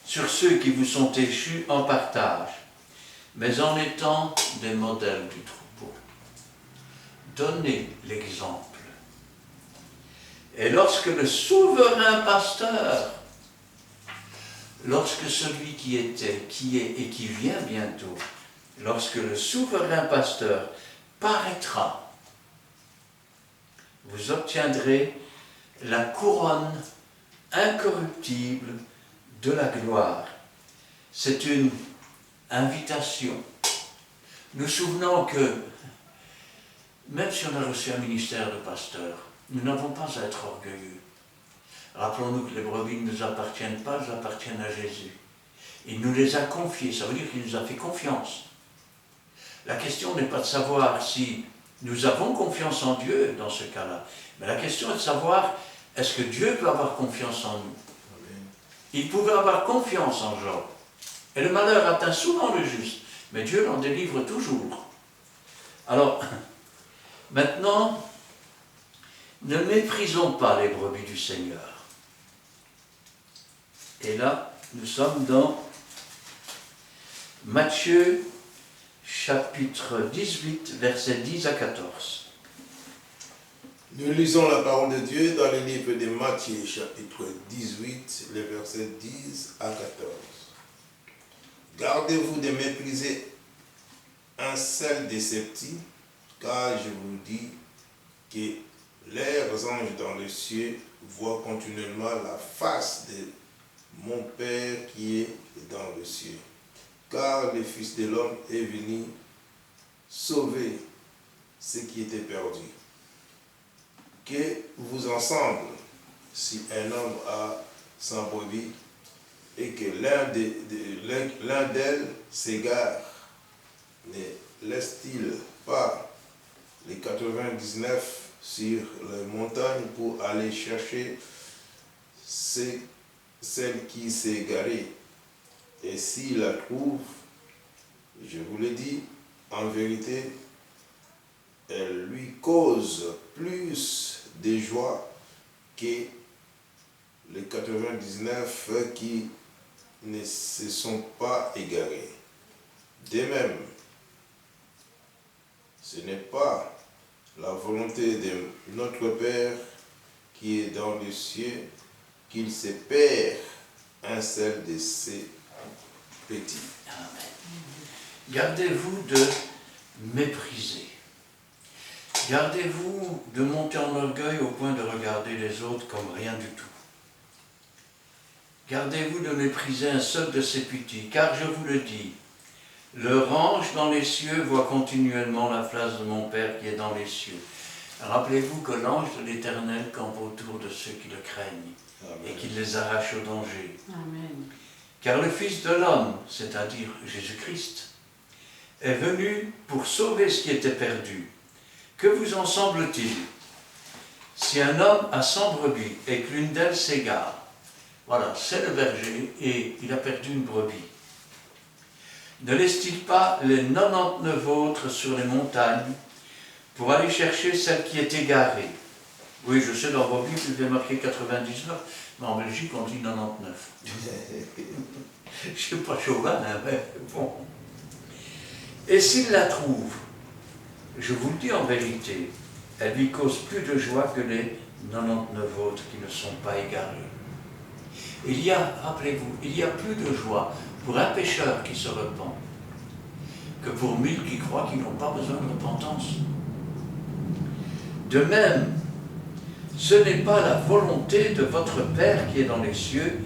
sur ceux qui vous sont échus en partage, mais en étant des modèles du troupeau. Donnez l'exemple. Et lorsque le souverain pasteur, lorsque celui qui était, qui est et qui vient bientôt, lorsque le souverain pasteur paraîtra, vous obtiendrez la couronne incorruptible de la gloire. C'est une invitation. Nous souvenons que, même si on a reçu un ministère de pasteur, nous n'avons pas à être orgueilleux. Rappelons-nous que les brebis ne nous appartiennent pas, elles appartiennent à Jésus. Il nous les a confiées, ça veut dire qu'il nous a fait confiance. La question n'est pas de savoir si nous avons confiance en Dieu dans ce cas-là, mais la question est de savoir, est-ce que Dieu peut avoir confiance en nous? Il pouvait avoir confiance en Job. Et le malheur atteint souvent le juste, mais Dieu l'en délivre toujours. Alors, maintenant, ne méprisons pas les brebis du Seigneur. Et là, nous sommes dans Matthieu, chapitre 18, versets 10 à 14. Nous lisons la parole de Dieu dans le livre de Matthieu, chapitre 18, les versets 10 à 14. Gardez-vous de mépriser un seul de ces petits, car je vous dis que leurs anges dans les cieux voient continuellement la face de mon Père qui est dans le ciel. Car le Fils de l'homme est venu sauver ce qui était perdu. Que vous ensemble, si un homme a 100 brebis et que l'un d'elles s'égare, ne laisse-t-il pas les 99 sur les montagnes pour aller chercher celle qui s'est égarée? Et s'il la trouve, je vous le dis, en vérité, elle lui cause plus de joie que les 99 qui ne se sont pas égarés. De même, ce n'est pas la volonté de notre Père qui est dans les cieux qu'il se perd un seul de ces petits. Amen. Gardez-vous de mépriser. Gardez-vous de monter en orgueil au point de regarder les autres comme rien du tout. Gardez-vous de mépriser un seul de ces petits, car je vous le dis, leur ange dans les cieux voit continuellement la face de mon Père qui est dans les cieux. Rappelez-vous que l'ange de l'Éternel campe autour de ceux qui le craignent. Amen. Et qu'il les arrache au danger. Amen. Car le Fils de l'homme, c'est-à-dire Jésus-Christ, est venu pour sauver ce qui était perdu. Que vous en semble-t-il? Si un homme a 100 brebis et que l'une d'elles s'égare, voilà, c'est le berger et il a perdu une brebis. Ne laisse-t-il pas les 99 autres sur les montagnes pour aller chercher celle qui est égarée? Oui, je sais, dans vos Bibles, il est marqué 99, mais en Belgique, on dit 99. Je ne suis pas chauvin, hein, mais bon. Et s'il la trouve, je vous le dis en vérité, elle lui cause plus de joie que les 99 autres qui ne sont pas égarés. Rappelez-vous, il y a plus de joie pour un pécheur qui se repent que pour 1000 qui croient qu'ils n'ont pas besoin de repentance. De même, ce n'est pas la volonté de votre Père qui est dans les cieux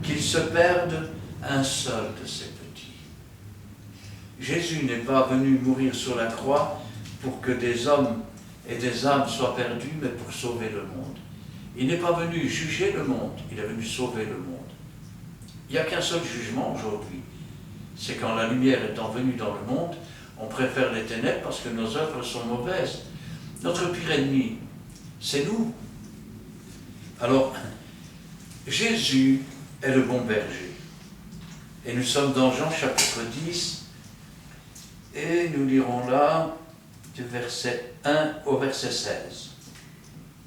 qu'il se perde un seul de ces petits. Jésus n'est pas venu mourir sur la croix pour que des hommes et des âmes soient perdus, mais pour sauver le monde. Il n'est pas venu juger le monde, il est venu sauver le monde. Il n'y a qu'un seul jugement aujourd'hui. C'est quand la lumière étant venue dans le monde, on préfère les ténèbres parce que nos œuvres sont mauvaises. Notre pire ennemi, c'est nous. Alors, Jésus est le bon berger. Et nous sommes dans Jean chapitre 10, et nous lirons là du verset 1 au verset 16.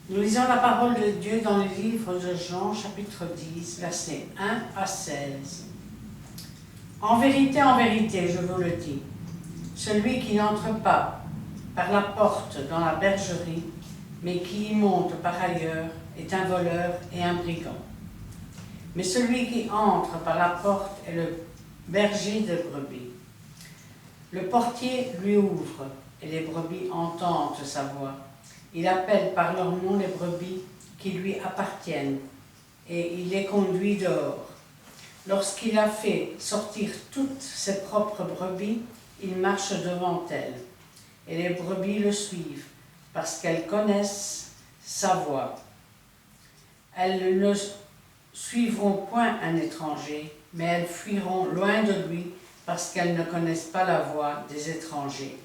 Nous lisons la parole de Dieu dans le livre de Jean, chapitre 10, versets 1 à 16. En vérité, je vous le dis, celui qui n'entre pas par la porte dans la bergerie, mais qui y monte par ailleurs, est un voleur et un brigand. Mais celui qui entre par la porte est le berger des brebis. Le portier lui ouvre, et les brebis entendent sa voix. Il appelle par leur nom les brebis qui lui appartiennent, et il les conduit dehors. Lorsqu'il a fait sortir toutes ses propres brebis, il marche devant elles, et les brebis le suivent, parce qu'elles connaissent sa voix. Elles ne suivront point un étranger, mais elles fuiront loin de lui, parce qu'elles ne connaissent pas la voix des étrangers.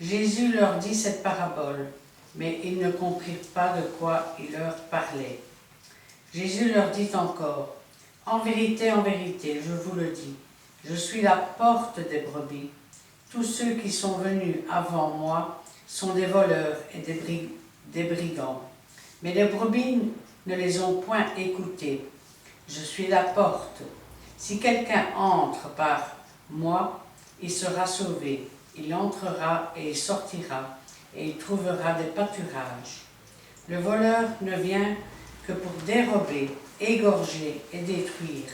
Jésus leur dit cette parabole, mais ils ne comprirent pas de quoi il leur parlait. Jésus leur dit encore, en vérité, je vous le dis, je suis la porte des brebis. Tous ceux qui sont venus avant moi sont des voleurs et des brigands. Mais les brebis ne les ont point écoutés. Je suis la porte. Si quelqu'un entre par moi, il sera sauvé. Il entrera et il sortira, et il trouvera des pâturages. Le voleur ne vient que pour dérober, égorger et détruire.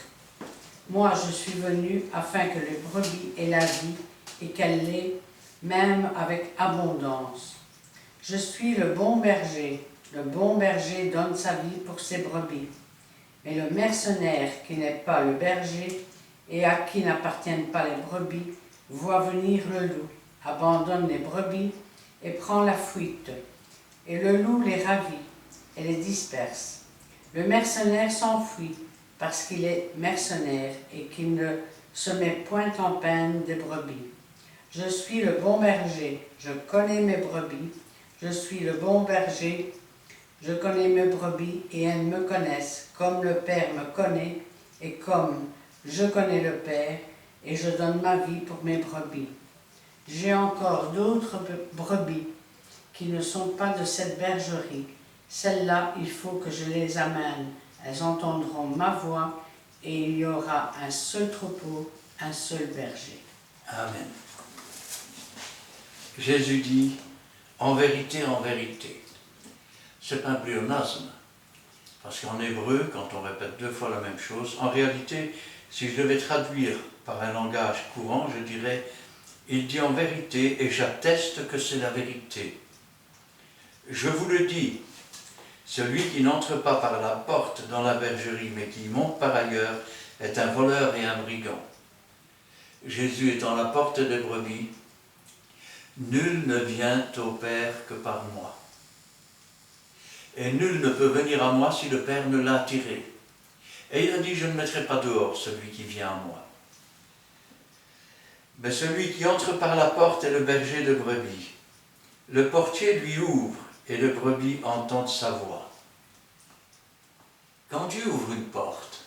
Moi, je suis venu afin que les brebis aient la vie et qu'elle l'ait même avec abondance. Je suis le bon berger. Le bon berger donne sa vie pour ses brebis. Mais le mercenaire qui n'est pas le berger et à qui n'appartiennent pas les brebis voit venir le loup, abandonne les brebis et prend la fuite. Et le loup les ravit et les disperse. Le mercenaire s'enfuit parce qu'il est mercenaire et qu'il ne se met point en peine des brebis. Je suis le bon berger, je connais mes brebis, je suis le bon berger, je connais mes brebis et elles me connaissent, comme le Père me connaît et comme je connais le Père, et je donne ma vie pour mes brebis. J'ai encore d'autres brebis qui ne sont pas de cette bergerie. Celles-là, il faut que je les amène. Elles entendront ma voix et il y aura un seul troupeau, un seul berger. Amen. Jésus dit, en vérité, c'est un pléonasme. Parce qu'en hébreu, quand on répète deux fois la même chose, en réalité, si je devais traduire par un langage courant, je dirais, il dit en vérité et j'atteste que c'est la vérité. Je vous le dis, celui qui n'entre pas par la porte dans la bergerie, mais qui y monte par ailleurs, est un voleur et un brigand. Jésus étant la porte des brebis, nul ne vient au Père que par moi. Et nul ne peut venir à moi si le Père ne l'a attiré. Et il a dit, je ne mettrai pas dehors celui qui vient à moi. Mais celui qui entre par la porte est le berger de brebis. Le portier lui ouvre et les brebis entendent sa voix. Quand Dieu ouvre une porte,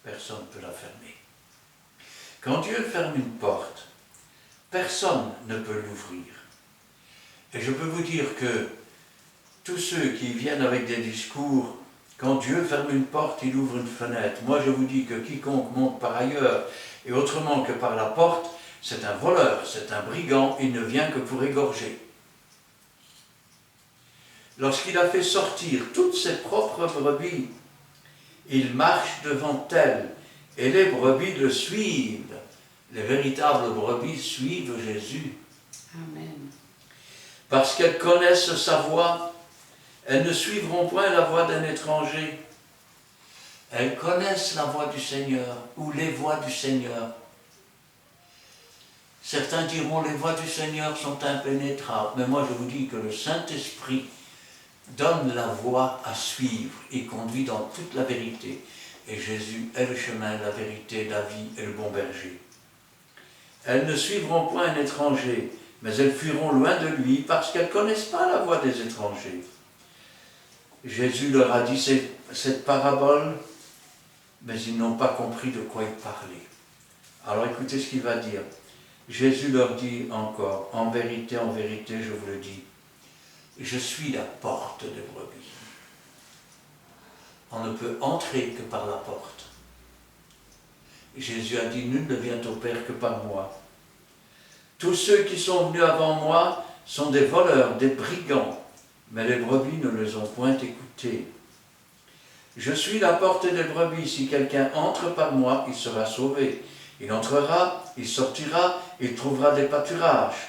personne ne peut la fermer. Quand Dieu ferme une porte, personne ne peut l'ouvrir. Et je peux vous dire que tous ceux qui viennent avec des discours, quand Dieu ferme une porte, il ouvre une fenêtre. Moi je vous dis que quiconque monte par ailleurs et autrement que par la porte, c'est un voleur, c'est un brigand, il ne vient que pour égorger. Lorsqu'il a fait sortir toutes ses propres brebis, il marche devant elles et les brebis le suivent. Les véritables brebis suivent Jésus. Amen. Parce qu'elles connaissent sa voix, elles ne suivront point la voix d'un étranger. Elles connaissent la voix du Seigneur ou les voix du Seigneur. Certains diront les voix du Seigneur sont impénétrables, mais moi je vous dis que le Saint-Esprit donne la voie à suivre et conduit dans toute la vérité. Et Jésus est le chemin, la vérité, la vie et le bon berger. Elles ne suivront point un étranger, mais elles fuiront loin de lui parce qu'elles ne connaissent pas la voix des étrangers. Jésus leur a dit cette parabole, mais ils n'ont pas compris de quoi il parlait. Alors écoutez ce qu'il va dire. Jésus leur dit encore, en vérité, je vous le dis, je suis la porte des brebis. On ne peut entrer que par la porte. Jésus a dit, nul ne vient au Père que par moi. Tous ceux qui sont venus avant moi sont des voleurs, des brigands, mais les brebis ne les ont point écoutés. Je suis la porte des brebis, si quelqu'un entre par moi, il sera sauvé. Il entrera, il sortira, il trouvera des pâturages.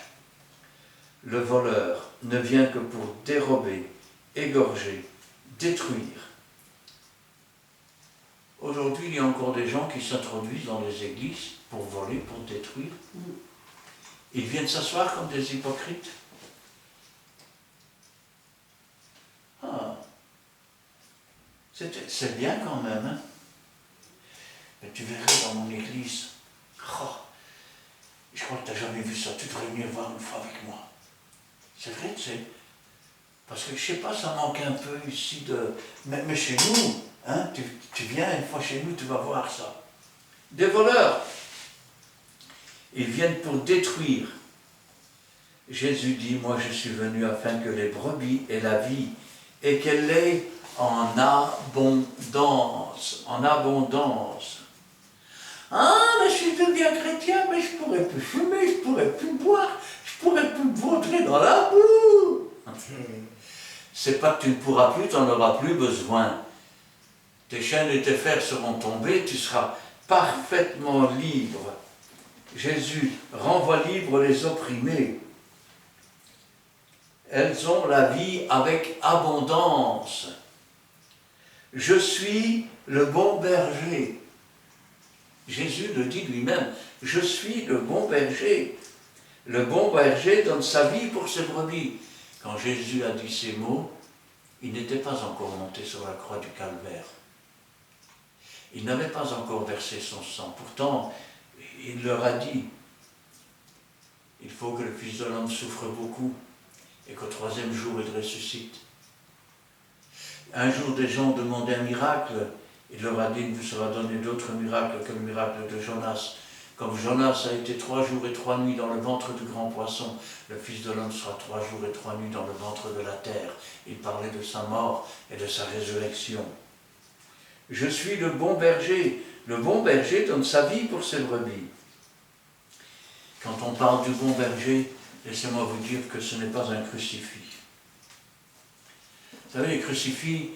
Le voleur ne vient que pour dérober, égorger, détruire. Aujourd'hui, il y a encore des gens qui s'introduisent dans les églises pour voler, pour détruire. Ils viennent s'asseoir comme des hypocrites. Ah, c'est bien quand même, hein? Mais tu verrais dans mon église, oh, je crois que tu n'as jamais vu ça, tu devrais venir voir une fois avec moi. C'est vrai, tu sais. Parce que je sais pas, ça manque un peu ici de... Mais chez nous, hein, tu viens une fois chez nous, tu vas voir ça. Des voleurs, ils viennent pour détruire. Jésus dit, moi je suis venu afin que les brebis aient la vie et qu'elle l'ait en abondance. En abondance. Ah, mais je suis bien chrétien, mais je pourrais plus fumer, je pourrais plus boire, je pourrais plus vautrer dans la boue. C'est pas que tu ne pourras plus, tu n'en auras plus besoin. Tes chaînes et tes fers seront tombés, tu seras parfaitement libre. Jésus renvoie libre les opprimés. Elles ont la vie avec abondance. Je suis le bon berger. Jésus le dit lui-même, je suis le bon berger. Le bon berger donne sa vie pour ses brebis. Quand Jésus a dit ces mots, il n'était pas encore monté sur la croix du calvaire. Il n'avait pas encore versé son sang. Pourtant, il leur a dit, il faut que le Fils de l'homme souffre beaucoup et qu'au troisième jour il ressuscite. Un jour, des gens demandaient un miracle. Il leur a dit, il vous sera donné d'autres miracles que le miracle de Jonas. Comme Jonas a été 3 jours et 3 nuits dans le ventre du grand poisson, le Fils de l'homme sera 3 jours et 3 nuits dans le ventre de la terre. Il parlait de sa mort et de sa résurrection. Je suis le bon berger. Le bon berger donne sa vie pour ses brebis. Quand on parle du bon berger, laissez-moi vous dire que ce n'est pas un crucifix. Vous savez, les crucifix,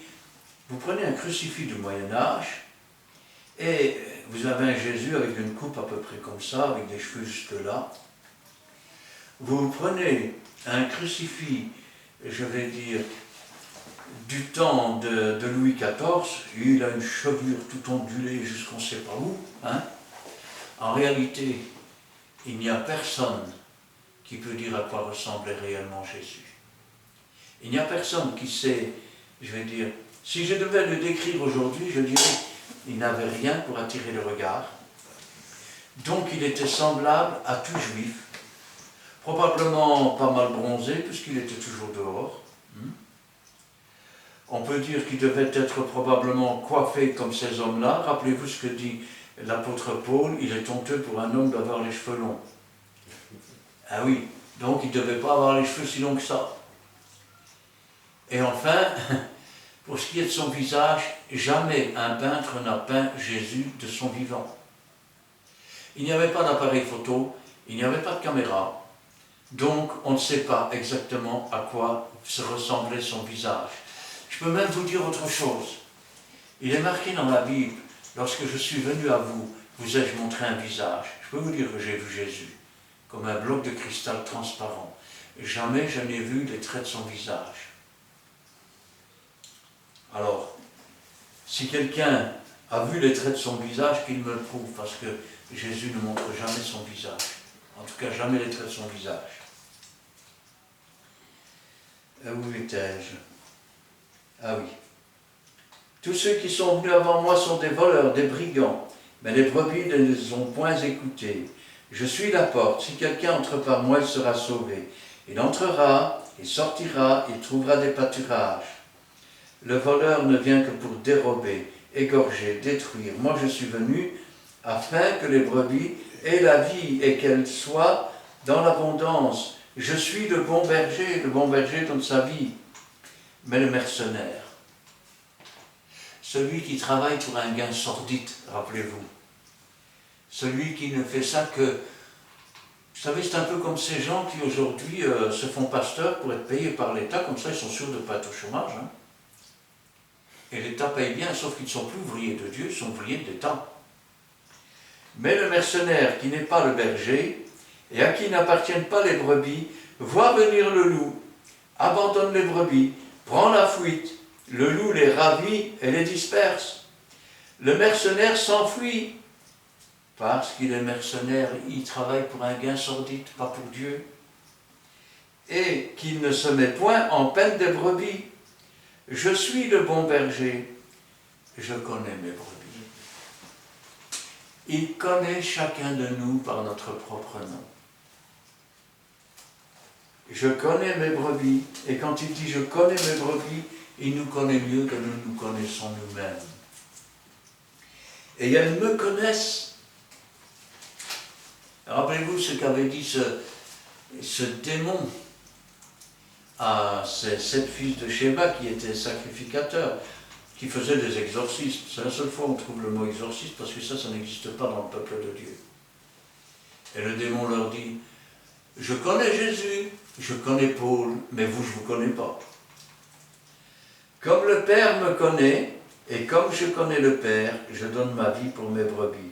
vous prenez un crucifix du Moyen-Âge et vous avez un Jésus avec une coupe à peu près comme ça, avec des cheveux jusque-là. Vous prenez un crucifix, je vais dire, du temps de Louis XIV, il a une chevelure tout ondulée jusqu'on ne sait pas où. Hein. En réalité, il n'y a personne qui peut dire à quoi ressemblait réellement Jésus. Il n'y a personne qui sait, je vais dire, si je devais le décrire aujourd'hui, je dirais, il n'avait rien pour attirer le regard. Donc il était semblable à tout juif, probablement pas mal bronzé, puisqu'il était toujours dehors. On peut dire qu'il devait être probablement coiffé comme ces hommes-là. Rappelez-vous ce que dit l'apôtre Paul, il est honteux pour un homme d'avoir les cheveux longs. Ah oui, donc il ne devait pas avoir les cheveux si longs que ça. Et enfin, pour ce qui est de son visage, jamais un peintre n'a peint Jésus de son vivant. Il n'y avait pas d'appareil photo, il n'y avait pas de caméra, donc on ne sait pas exactement à quoi se ressemblait son visage. Je peux même vous dire autre chose. Il est marqué dans la Bible, lorsque je suis venu à vous, vous ai-je montré un visage. Je peux vous dire que j'ai vu Jésus, comme un bloc de cristal transparent. Jamais je n'ai vu les traits de son visage. Alors, si quelqu'un a vu les traits de son visage, qu'il me le prouve, parce que Jésus ne montre jamais son visage. En tout cas, jamais les traits de son visage. Où étais-je? Ah oui. Tous ceux qui sont venus avant moi sont des voleurs, des brigands, mais les brebis ne les ont point écoutés. Je suis la porte, si quelqu'un entre par moi, il sera sauvé. Il entrera, il sortira, il trouvera des pâturages. Le voleur ne vient que pour dérober, égorger, détruire. Moi je suis venu afin que les brebis aient la vie et qu'elles soient dans l'abondance. Je suis le bon berger donne sa vie. Mais le mercenaire, celui qui travaille pour un gain sordide, rappelez-vous, celui qui ne fait ça que, vous savez, c'est un peu comme ces gens qui aujourd'hui se font pasteurs pour être payés par l'État, comme ça ils sont sûrs de ne pas être au chômage. Hein. Et l'État paye bien, sauf qu'ils ne sont plus ouvriers de Dieu, ils sont ouvriers de l'État. Mais le mercenaire qui n'est pas le berger, et à qui n'appartiennent pas les brebis, voit venir le loup, abandonne les brebis, prend la fuite, le loup les ravit et les disperse. Le mercenaire s'enfuit, parce qu'il est mercenaire, il travaille pour un gain sordide, pas pour Dieu, et qu'il ne se met point en peine des brebis. Je suis le bon berger, je connais mes brebis. Il connaît chacun de nous par notre propre nom. Je connais mes brebis, et quand il dit je connais mes brebis, il nous connaît mieux que nous nous connaissons nous-mêmes. Et elles me connaissent. Rappelez-vous ce qu'avait dit ce démon à ces 7 fils de Sheba qui étaient sacrificateurs, qui faisaient des exorcismes. C'est la seule fois où on trouve le mot exorcisme, parce que ça n'existe pas dans le peuple de Dieu. Et le démon leur dit, je connais Jésus, je connais Paul, mais vous, je ne vous connais pas. Comme le Père me connaît, et comme je connais le Père, je donne ma vie pour mes brebis.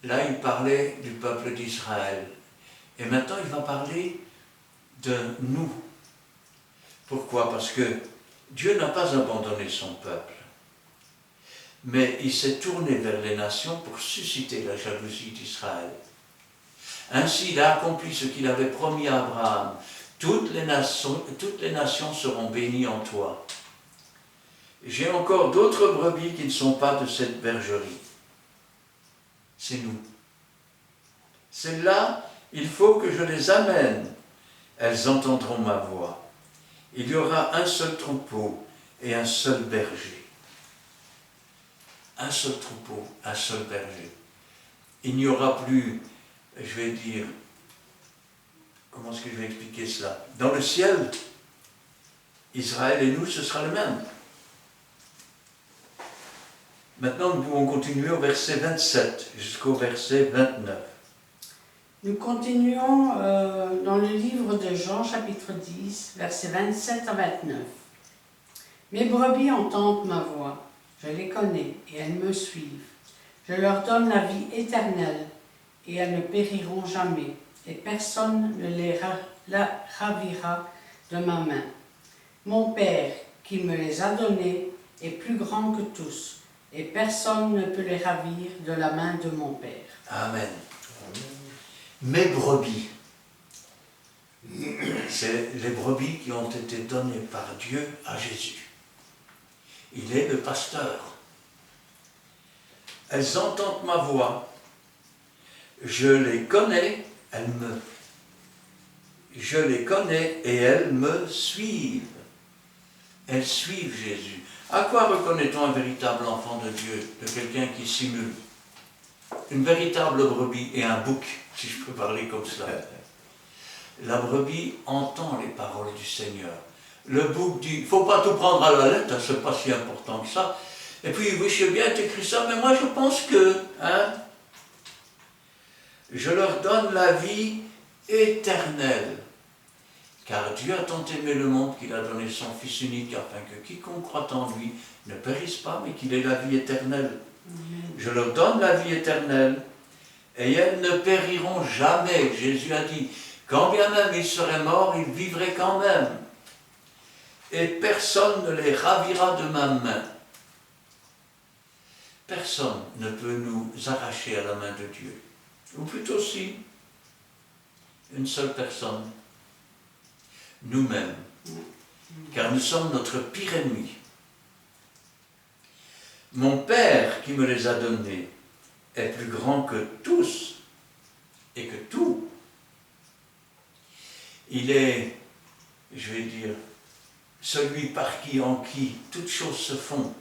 là il parlait du peuple d'Israël. Et maintenant il va parler de nous. Pourquoi? Parce que Dieu n'a pas abandonné son peuple. Mais il s'est tourné vers les nations pour susciter la jalousie d'Israël. Ainsi, il a accompli ce qu'il avait promis à Abraham. Toutes les nations seront bénies en toi. J'ai encore d'autres brebis qui ne sont pas de cette bergerie. C'est nous. Celles-là, il faut que je les amène. Elles entendront ma voix. Il y aura un seul troupeau et un seul berger. Un seul troupeau, un seul berger. Il n'y aura plus, je vais dire, comment est-ce que je vais expliquer cela? Dans le ciel, Israël et nous, ce sera le même. Maintenant, nous pouvons continuer au verset 27 jusqu'au verset 29. Nous continuons dans le livre de Jean, chapitre 10, versets 27 à 29. Mes brebis entendent ma voix, je les connais et elles me suivent. Je leur donne la vie éternelle et elles ne périront jamais, et personne ne les ravira de ma main. Mon Père, qui me les a donnés, est plus grand que tous, et personne ne peut les ravir de la main de mon Père. Amen. Mes brebis, c'est les brebis qui ont été données par Dieu à Jésus. Il est le pasteur. Elles entendent ma voix. Je les connais, je les connais et elles me suivent. Elles suivent Jésus. À quoi reconnaît-on un véritable enfant de Dieu, de quelqu'un qui simule? Une véritable brebis et un bouc, si je peux parler comme cela. La brebis entend les paroles du Seigneur. Le bouc dit, il ne faut pas tout prendre à la lettre, ce n'est pas si important que ça. Et puis, oui, je sais bien, tu écris ça, mais moi je pense que, je leur donne la vie éternelle. Car Dieu a tant aimé le monde qu'il a donné son Fils unique, afin que quiconque croit en lui ne périsse pas, mais qu'il ait la vie éternelle. Amen. Je leur donne la vie éternelle, et elles ne périront jamais. Jésus a dit, quand bien même ils seraient morts, ils vivraient quand même. Et personne ne les ravira de ma main. Personne ne peut nous arracher à la main de Dieu. Ou plutôt si, une seule personne, nous-mêmes, car nous sommes notre pire ennemi. Mon Père qui me les a donnés est plus grand que tous et que tout. Il est, je vais dire, celui par qui, en qui, toutes choses se font.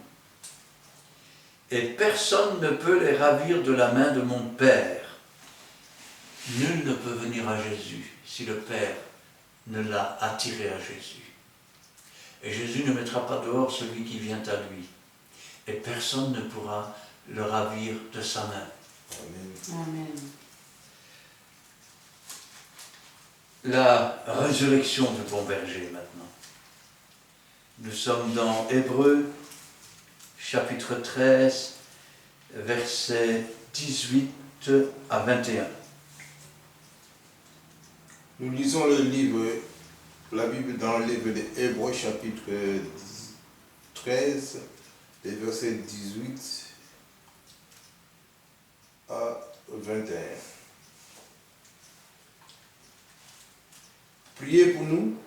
Et personne ne peut les ravir de la main de mon Père. Nul ne peut venir à Jésus si le Père ne l'a attiré à Jésus. Et Jésus ne mettra pas dehors celui qui vient à lui. Et personne ne pourra le ravir de sa main. Amen. Amen. La résurrection du bon berger maintenant. Nous sommes dans Hébreux, chapitre 13, versets 18 à 21. Nous lisons la Bible dans le livre de Hébreux, chapitre 13, les versets 18 à 21. Priez pour nous,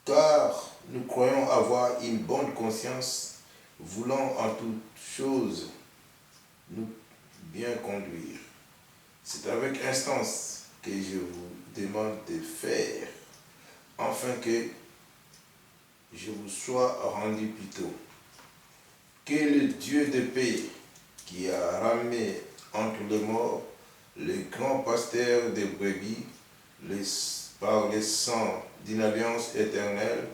car nous croyons avoir une bonne conscience, voulant en toutes choses nous bien conduire. C'est avec instance que je vous demande de faire, afin que je vous sois rendu plus tôt. Que le Dieu de paix, qui a ramené entre les morts le grand pasteur des brebis, par le sang d'une alliance éternelle,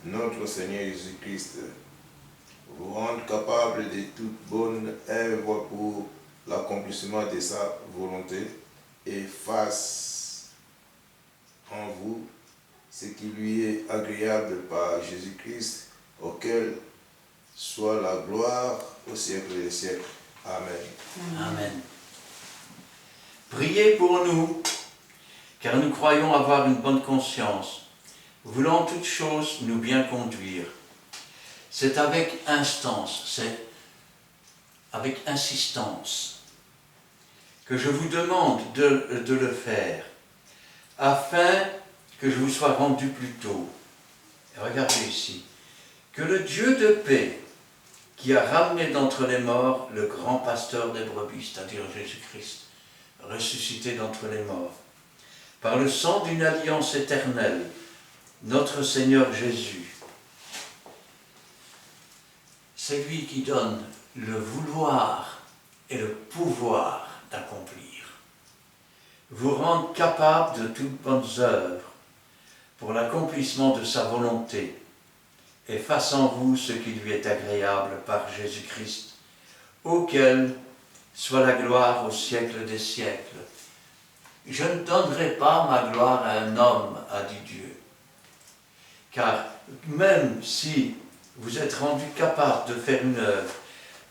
notre Seigneur Jésus-Christ, vous rende capable de toute bonne œuvre pour l'accomplissement de sa volonté, et fasse en vous ce qui lui est agréable par Jésus-Christ, auquel soit la gloire au siècle des siècles. Amen. Amen. Priez pour nous, car nous croyons avoir une bonne conscience, voulant en toutes choses nous bien conduire. C'est avec instance, c'est avec insistance que je vous demande de le faire, afin que je vous sois rendu plus tôt. Et regardez ici, que le Dieu de paix, qui a ramené d'entre les morts le grand pasteur des brebis, c'est-à-dire Jésus-Christ, ressuscité d'entre les morts, par le sang d'une alliance éternelle, notre Seigneur Jésus. C'est lui qui donne le vouloir et le pouvoir d'accomplir. Vous rendre capable de toutes bonnes œuvres pour l'accomplissement de sa volonté, et fasse en vous ce qui lui est agréable par Jésus-Christ, auquel soit la gloire au siècle des siècles. Je ne donnerai pas ma gloire à un homme, a dit Dieu. Car même si vous êtes rendu capable de faire une œuvre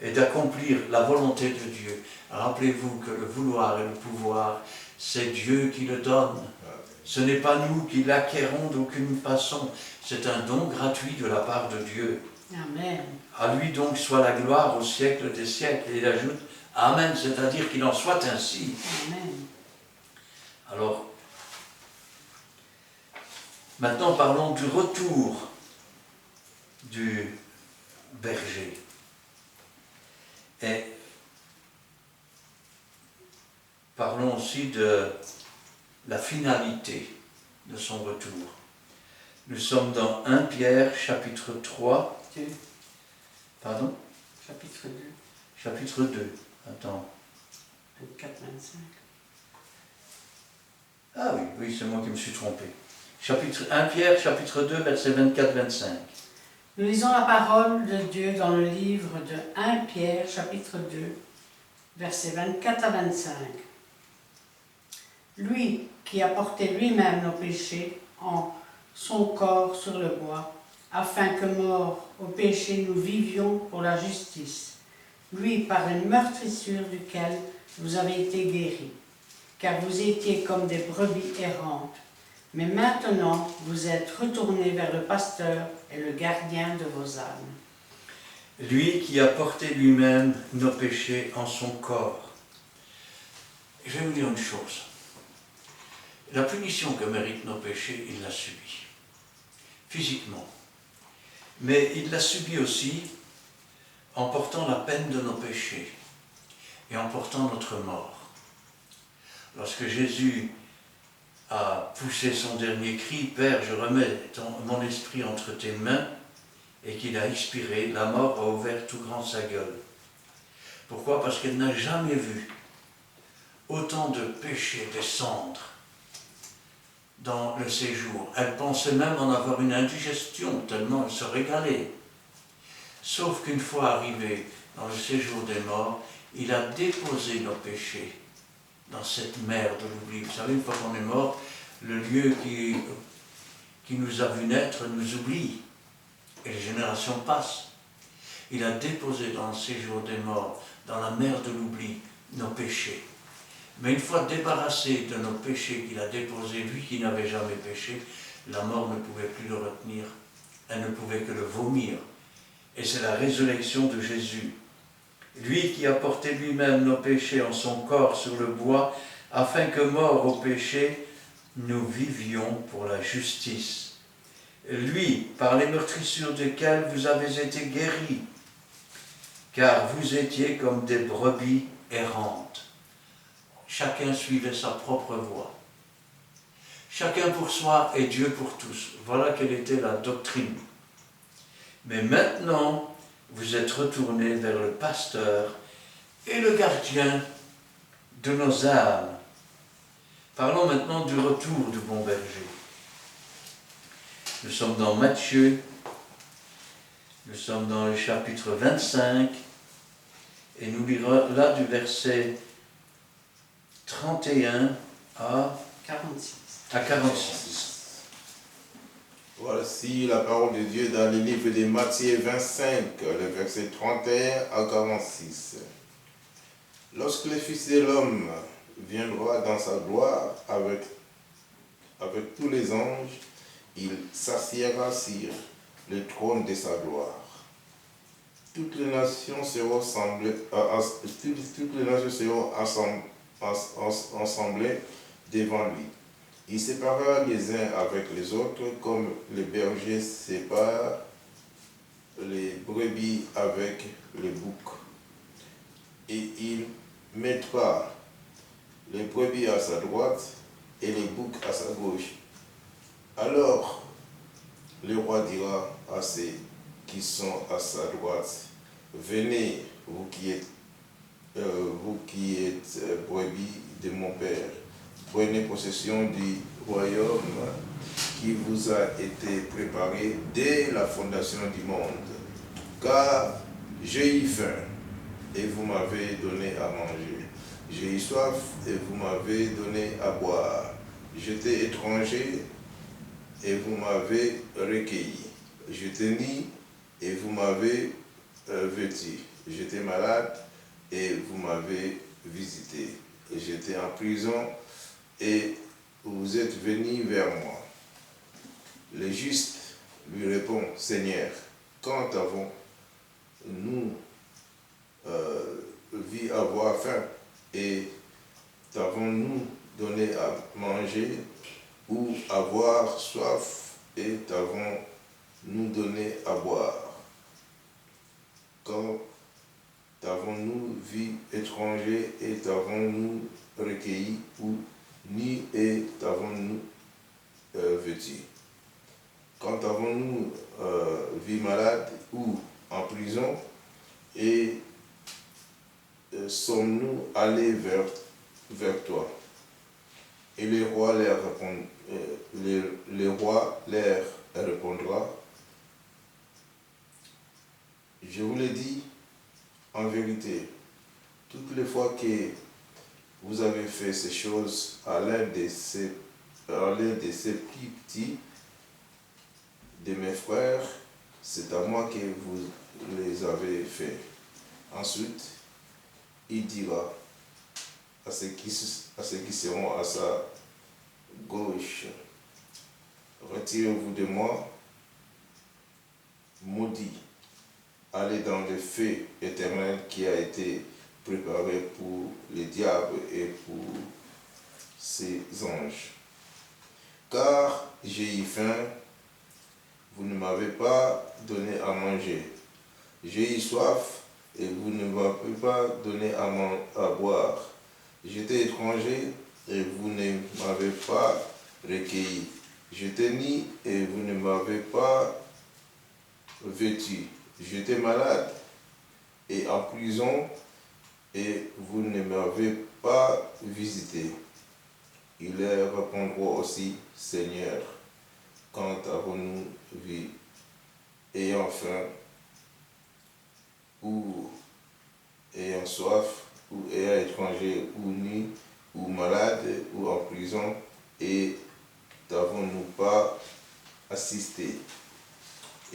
et d'accomplir la volonté de Dieu, rappelez-vous que le vouloir et le pouvoir, c'est Dieu qui le donne. Ce n'est pas nous qui l'acquérons d'aucune façon. C'est un don gratuit de la part de Dieu. Amen. À lui donc soit la gloire au siècle des siècles. Et il ajoute Amen, c'est-à-dire qu'il en soit ainsi. Amen. Alors, maintenant parlons du retour du berger. Et parlons aussi de la finalité de son retour. Nous sommes dans 1 Pierre, chapitre 3. 2. Pardon? Chapitre 2. Chapitre 2. Attends. 24, 25. Ah oui, c'est moi qui me suis trompé. 1 Pierre, chapitre 2, versets 24-25. Nous lisons la parole de Dieu dans le livre de 1 Pierre, chapitre 2, versets 24 à 25. Lui qui a porté lui-même nos péchés en son corps sur le bois, afin que, morts au péché, nous vivions pour la justice. Lui, par une meurtrissure duquel vous avez été guéris, car vous étiez comme des brebis errantes. Mais maintenant, vous êtes retournés vers le pasteur et le gardien de vos âmes. Lui qui a porté lui-même nos péchés en son corps. Je vais vous dire une chose. La punition que méritent nos péchés, il l'a subie. Physiquement. Mais il l'a subie aussi en portant la peine de nos péchés et en portant notre mort. Lorsque Jésus a poussé son dernier cri, « Père, je remets mon esprit entre tes mains », et qu'il a expiré, la mort a ouvert tout grand sa gueule. Pourquoi? Parce qu'elle n'a jamais vu autant de péchés descendre dans le séjour. Elle pensait même en avoir une indigestion, tellement elle se régalait. Sauf qu'une fois arrivé dans le séjour des morts, il a déposé nos péchés dans cette mer de l'oubli. Vous savez, une fois qu'on est mort, le lieu qui nous a vu naître nous oublie. Et les générations passent. Il a déposé dans le séjour des morts, dans la mer de l'oubli, nos péchés. Mais une fois débarrassé de nos péchés qu'il a déposés, lui qui n'avait jamais péché, la mort ne pouvait plus le retenir. Elle ne pouvait que le vomir. Et c'est la résurrection de Jésus. Lui qui a porté lui-même nos péchés en son corps sur le bois, afin que, morts au péché, nous vivions pour la justice. Lui, par les meurtrissures desquelles vous avez été guéris, car vous étiez comme des brebis errantes. Chacun suivait sa propre voie. Chacun pour soi et Dieu pour tous. Voilà quelle était la doctrine. Mais maintenant, vous êtes retournés vers le pasteur et le gardien de nos âmes. Parlons maintenant du retour du bon berger. Nous sommes dans Matthieu, nous sommes dans le chapitre 25, et nous lirons là du verset 31 à 46. Voici la parole de Dieu dans le livre de Matthieu 25, le verset 31 à 46. Lorsque le Fils de l'homme viendra dans sa gloire avec tous les anges. Il s'assiera sur le trône de sa gloire. Toutes les nations seront assemblées devant lui. Il séparera les uns avec les autres comme les bergers séparent les brebis avec les boucs. Et il mettra les brebis à sa droite et les boucs à sa gauche. Alors le roi dira à ceux qui sont à sa droite, venez, vous qui êtes brebis de mon Père, prenez possession du royaume qui vous a été préparé dès la fondation du monde. Car j'ai eu faim et vous m'avez donné à manger. J'ai eu soif et vous m'avez donné à boire. J'étais étranger et vous m'avez recueilli. J'étais nu et vous m'avez vêtu. J'étais malade et vous m'avez visité. J'étais en prison et vous êtes venus vers moi. Le juste lui répond, Seigneur, quand avons-nous vu avoir faim et t'avons-nous donné à manger, ou avoir soif et t'avons-nous donné à boire? Quand t'avons-nous vu étranger et t'avons-nous recueilli, ou nu et t'avons-nous vêtu? Quand avons-nous vu malade ou en prison et sommes-nous allés vers toi? Et le roi leur répondra, je vous le dis en vérité, toutes les fois que vous avez fait ces choses à l'un de ces plus petits de mes frères, c'est à moi que vous les avez fait. Ensuite, il dira à ceux qui seront à sa gauche, retirez-vous de moi, maudits, allez dans le feu éternel qui a été préparé pour les diables et pour ses anges. Car j'ai eu faim, vous ne m'avez pas donné à manger. J'ai eu soif, et vous ne m'avez pas donné à boire. J'étais étranger, et vous ne m'avez pas recueilli. J'étais nu, et vous ne m'avez pas vêtu. J'étais malade, et en prison, et vous ne m'avez pas visité. Il leur répondra aussi, Seigneur, quand avons-nous vu ayant faim, ou ayant soif, ou ayant étranger, ou nu, ou malade, ou en prison, et n'avons-nous pas assisté?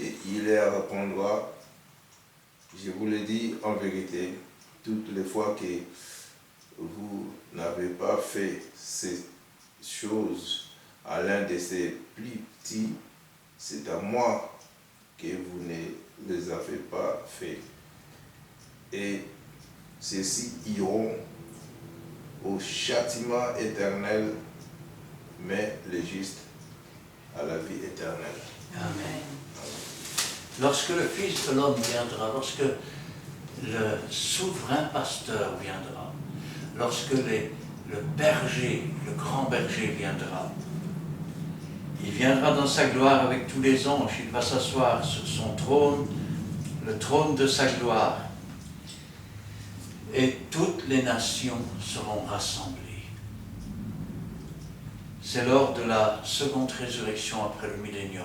Et il leur répondra, je vous le dis en vérité, toutes les fois que vous n'avez pas fait ces choses à l'un de ces plus petits, c'est à moi que vous ne les avez pas fait. Et ceux-ci iront au châtiment éternel, mais les justes à la vie éternelle. Amen. Lorsque le Fils de l'homme viendra, lorsque le souverain pasteur viendra, lorsque le berger, le grand berger viendra, il viendra dans sa gloire avec tous les anges, il va s'asseoir sur son trône, le trône de sa gloire, et toutes les nations seront rassemblées. C'est lors de la seconde résurrection après le millénium.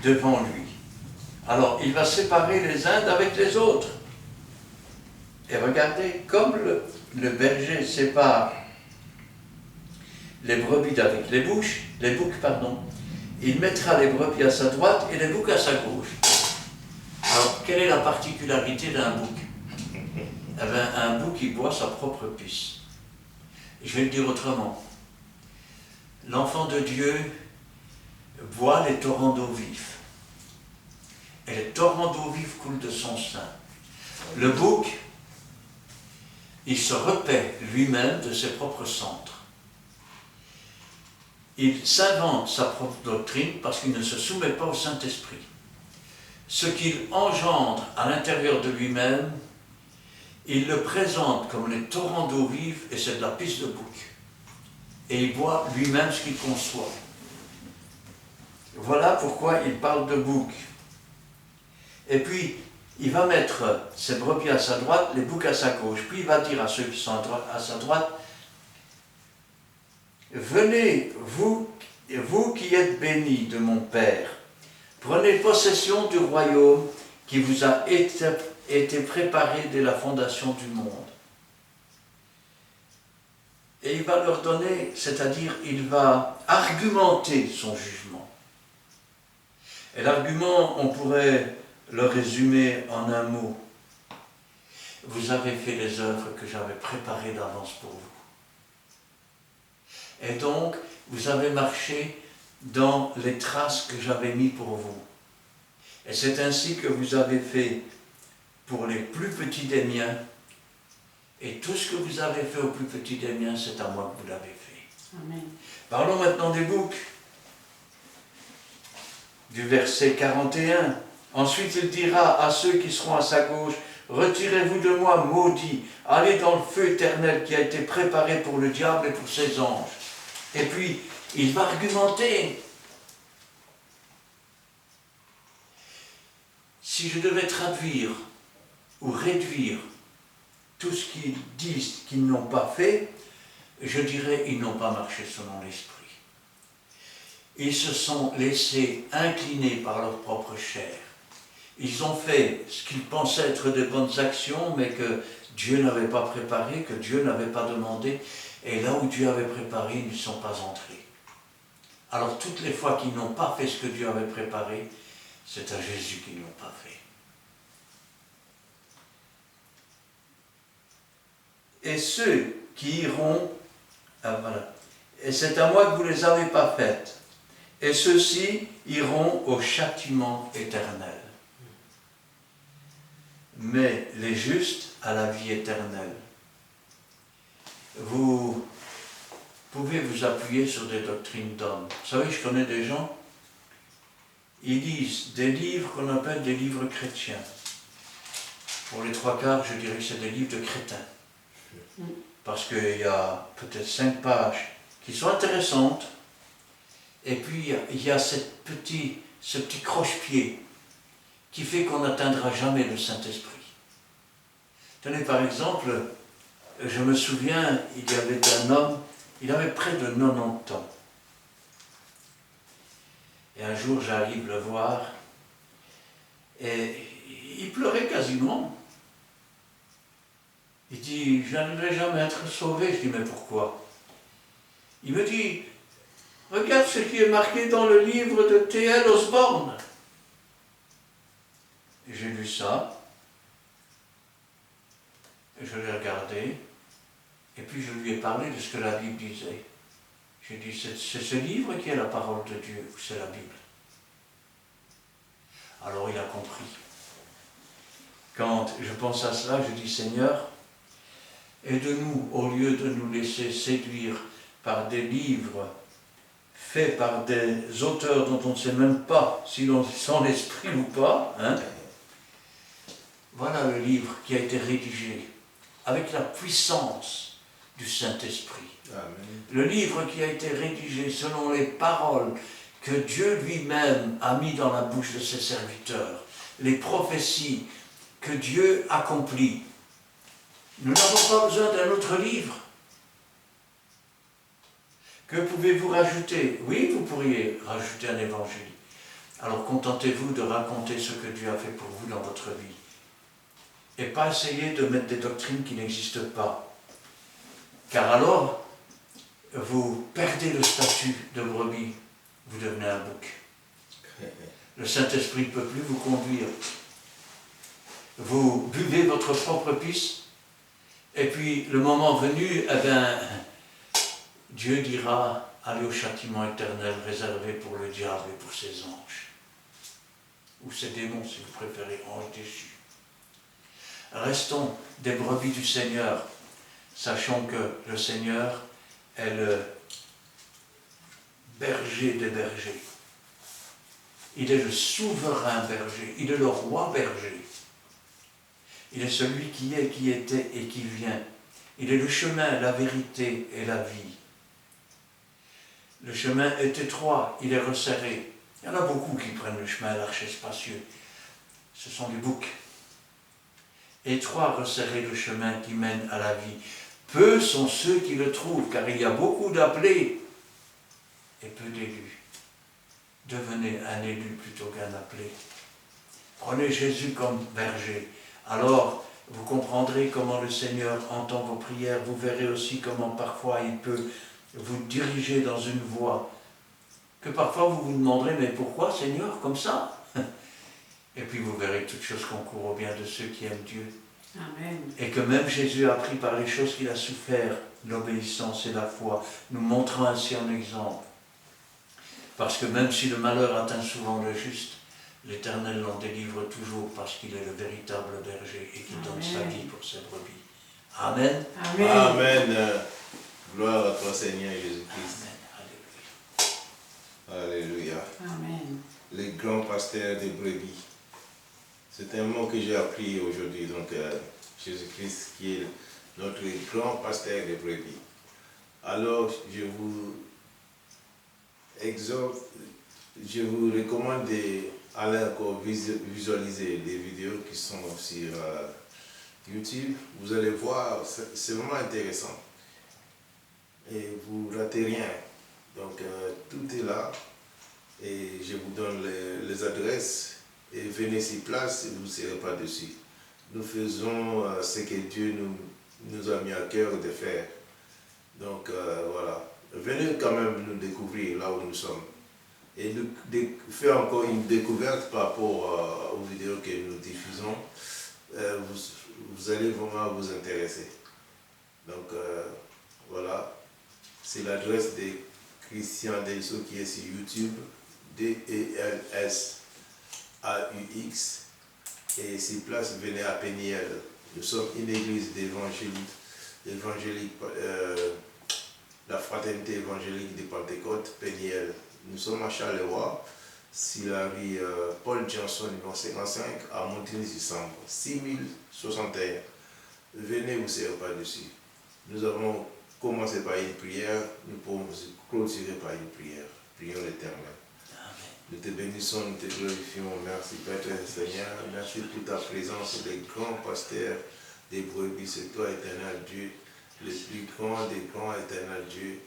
Devant lui. Alors, il va séparer les uns d'avec les autres. Et regardez, comme le berger sépare les brebis d'avec les boucs, il mettra les brebis à sa droite et les boucs à sa gauche. Alors, quelle est la particularité d'un bouc? Eh bien, un bouc, il boit sa propre pisse. Je vais le dire autrement. L'enfant de Dieu boit les torrents d'eau vive. Et les torrents d'eau vive coulent de son sein. Le bouc, il se repaît lui-même de ses propres centres. Il s'invente sa propre doctrine parce qu'il ne se soumet pas au Saint-Esprit. Ce qu'il engendre à l'intérieur de lui-même, il le présente comme les torrents d'eau vive et c'est de la pisse de bouc. Et il boit lui-même ce qu'il conçoit. Voilà pourquoi il parle de bouc. Et puis, il va mettre ses brebis à sa droite, les boucs à sa gauche. Puis il va dire à ceux qui sont à sa droite, « Venez, vous qui êtes bénis de mon Père, prenez possession du royaume qui vous a été préparé dès la fondation du monde. » Et il va leur donner, c'est-à-dire il va argumenter son jugement. Et l'argument, on pourrait le résumer en un mot. Vous avez fait les œuvres que j'avais préparées d'avance pour vous. Et donc, vous avez marché dans les traces que j'avais mises pour vous. Et c'est ainsi que vous avez fait pour les plus petits des miens. Et tout ce que vous avez fait aux plus petits des miens, c'est à moi que vous l'avez fait. Amen. Parlons maintenant des boucs. Du verset 41. Ensuite, il dira à ceux qui seront à sa gauche, « Retirez-vous de moi, maudits, allez dans le feu éternel qui a été préparé pour le diable et pour ses anges. » Et puis, il va argumenter. Si je devais traduire ou réduire tout ce qu'ils disent qu'ils n'ont pas fait, je dirais ils n'ont pas marché selon l'esprit. Ils se sont laissés incliner par leur propre chair. Ils ont fait ce qu'ils pensaient être de bonnes actions, mais que Dieu n'avait pas préparé, que Dieu n'avait pas demandé, et là où Dieu avait préparé, ils ne sont pas entrés. Alors toutes les fois qu'ils n'ont pas fait ce que Dieu avait préparé, c'est à Jésus qu'ils ne l'ont pas fait. Et ceux qui iront, voilà, et c'est à moi que vous ne les avez pas faites, et ceux-ci iront au châtiment éternel. Mais les justes à la vie éternelle. Vous pouvez vous appuyer sur des doctrines d'hommes. Vous savez, je connais des gens, ils lisent des livres qu'on appelle des livres chrétiens. Pour les trois quarts, je dirais que c'est des livres de crétins. Parce qu'il y a peut-être 5 pages qui sont intéressantes, et puis il y a ce petit croche-pied qui fait qu'on n'atteindra jamais le Saint-Esprit. Tenez, par exemple, je me souviens, il y avait un homme, il avait près de 90 ans. Et un jour, j'arrive le voir, et il pleurait quasiment. Il dit, je n'allais jamais être sauvé. Je dis, mais pourquoi? Il me dit, regarde ce qui est marqué dans le livre de T.L. Osborne. J'ai lu ça, je l'ai regardé, et puis je lui ai parlé de ce que la Bible disait. J'ai dit, c'est ce livre qui est la parole de Dieu, ou c'est la Bible? Alors il a compris. Quand je pense à cela, je dis, Seigneur, aide-nous, au lieu de nous laisser séduire par des livres faits par des auteurs dont on ne sait même pas s'ils sont l'esprit ou pas, hein. Voilà le livre qui a été rédigé avec la puissance du Saint-Esprit. Amen. Le livre qui a été rédigé selon les paroles que Dieu lui-même a mis dans la bouche de ses serviteurs, les prophéties que Dieu accomplit. Nous n'avons pas besoin d'un autre livre. Que pouvez-vous rajouter? Oui, vous pourriez rajouter un évangile. Alors contentez-vous de raconter ce que Dieu a fait pour vous dans votre vie. Et pas essayer de mettre des doctrines qui n'existent pas. Car alors, vous perdez le statut de brebis, vous devenez un bouc. Le Saint-Esprit ne peut plus vous conduire. Vous buvez votre propre pisse, Et puis, le moment venu, eh bien, Dieu dira, allez au châtiment éternel réservé pour le diable et pour ses anges. Ou ses démons, si vous préférez, anges déchus. Restons des brebis du Seigneur, sachant que le Seigneur est le berger des bergers. Il est le souverain berger, il est le roi berger. Il est celui qui est, qui était et qui vient. Il est le chemin, la vérité et la vie. Le chemin est étroit, il est resserré. Il y en a beaucoup qui prennent le chemin large et spacieux. Ce sont des boucs. Étroit, resserré le chemin qui mène à la vie. Peu sont ceux qui le trouvent, car il y a beaucoup d'appelés et peu d'élus. Devenez un élu plutôt qu'un appelé. Prenez Jésus comme berger. Alors, vous comprendrez comment le Seigneur entend vos prières. Vous verrez aussi comment parfois il peut vous diriger dans une voie que parfois vous vous demanderez, mais pourquoi Seigneur, comme ça? Et puis vous verrez que toutes choses concourent au bien de ceux qui aiment Dieu. Amen. Et que même Jésus a appris par les choses qu'il a souffert, l'obéissance et la foi, nous montrant ainsi un exemple. Parce que même si le malheur atteint souvent le juste, l'Éternel l'en délivre toujours parce qu'il est le véritable berger et qu'il donne sa vie pour ses brebis. Amen. Amen. Amen. Gloire à toi, Seigneur Jésus-Christ. Amen. Alléluia. Alléluia. Amen. Les grands pasteurs des brebis. C'est un mot que j'ai appris aujourd'hui, donc Jésus-Christ qui est notre grand pasteur des brebis. Alors, je vous exhorte, je vous recommande d'aller encore visualiser les vidéos qui sont sur YouTube. Vous allez voir, c'est vraiment intéressant. Et vous ne ratez rien. Donc, tout est là. Et je vous donne les adresses. Et venez sur place et vous ne serez pas dessus. Nous faisons ce que Dieu nous a mis à cœur de faire. Donc voilà. Venez quand même nous découvrir là où nous sommes. Et nous faire encore une découverte par rapport aux vidéos que nous diffusons. Vous allez vraiment vous intéresser. Donc voilà. C'est l'adresse de Christian Delso qui est sur YouTube. DELS. AUX, et ces places venaient à Péniel. Nous sommes une église évangélique, la fraternité évangélique de Pentecôte, Péniel. Nous sommes à Charleroi, sur la rue Paul Johnson, numéro 55, à Montigny-sur-Sambre, 6061. Venez, vous ne serez pas dessus. Nous avons commencé par une prière, nous pourrons clôturer par une prière. Prions l'Éternel. Nous te bénissons, nous te glorifions. Merci Père Seigneur. Merci pour ta présence, les grands pasteurs des brebis. C'est toi, éternel Dieu, le plus grand des grands, éternel Dieu.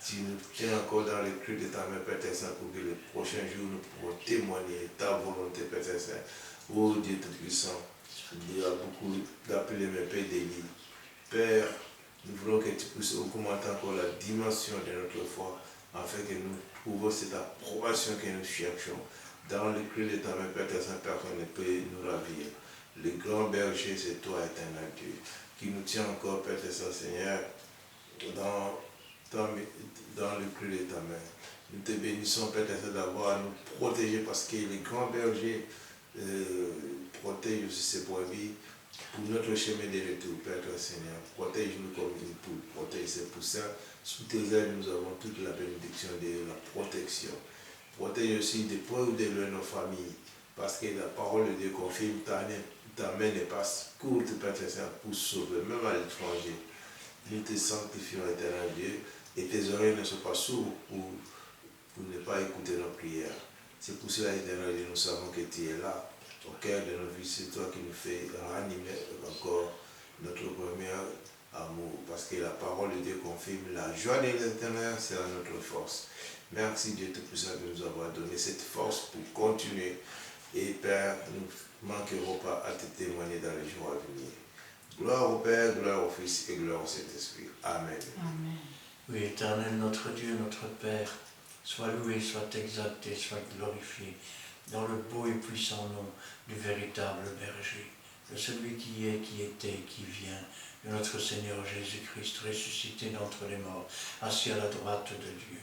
Tu nous tiens encore dans le creux de ta main, Père Saint, pour que les prochains jours nous pourrons témoigner ta volonté, Père Saint. Oh Dieu Tout-Puissant, il y a beaucoup d'appelés, mes Père d'Élie. Père, nous voulons que tu puisses augmenter encore la dimension de notre foi, afin que nous trouvions cette approbation que nous cherchons. Dans le creux de ta main, Père Saint, personne ne peut nous ravir. Le grand berger, c'est toi, éternel Dieu, qui nous tient encore, Père Saint, Seigneur, dans le creux de ta main. Nous te bénissons, Père Saint, d'avoir à nous protéger, parce que le grand berger protège aussi ses brebis pour notre chemin de retour, Père Seigneur. Protège-nous comme une poule, protège ses poussins. Sous tes ailes, nous avons toute la bénédiction de la protection. Protège aussi des poids ou de nos familles, parce que la parole de Dieu confirme ta main n'est pas courte, Père Saint, pour sauver, même à l'étranger. Nous te sanctifions, éternel Dieu, et tes oreilles ne sont pas sourdes pour ne pas écouter nos prières. C'est pour cela, éternel Dieu, nous savons que tu es là, au cœur de nos vies. C'est toi qui nous fais ranimer encore notre premier amour, parce que la parole de Dieu confirme la joie de l'éternel sera notre force. Merci Dieu Tout-Puissant de nous avoir donné cette force pour continuer. Et Père, nous ne manquerons pas à te témoigner dans les jours à venir. Gloire au Père, gloire au Fils et gloire au Saint-Esprit. Amen. Amen. Oui, éternel, notre Dieu, notre Père, sois loué, sois exalté, sois glorifié dans le beau et puissant nom du véritable berger, de celui qui est, qui était, qui vient, de notre Seigneur Jésus-Christ, ressuscité d'entre les morts, assis à la droite de Dieu,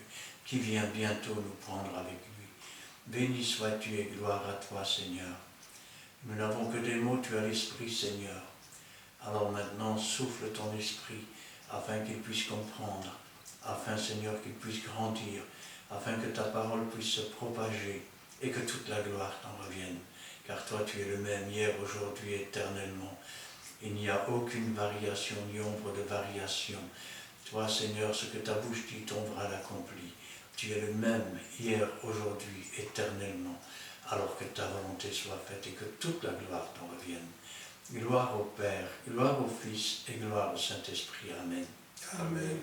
qui vient bientôt nous prendre avec lui. Béni sois-tu et gloire à toi, Seigneur. Nous n'avons que des mots, tu as l'Esprit, Seigneur. Alors maintenant, souffle ton Esprit, afin qu'il puisse comprendre, afin, Seigneur, qu'il puisse grandir, afin que ta parole puisse se propager et que toute la gloire t'en revienne. Car toi, tu es le même hier, aujourd'hui, éternellement. Il n'y a aucune variation, ni ombre de variation. Toi, Seigneur, ce que ta bouche dit tombera l'accompli. Tu es le même hier, aujourd'hui, éternellement. Alors que ta volonté soit faite et que toute la gloire t'en revienne. Gloire au Père, gloire au Fils et gloire au Saint-Esprit. Amen. Amen.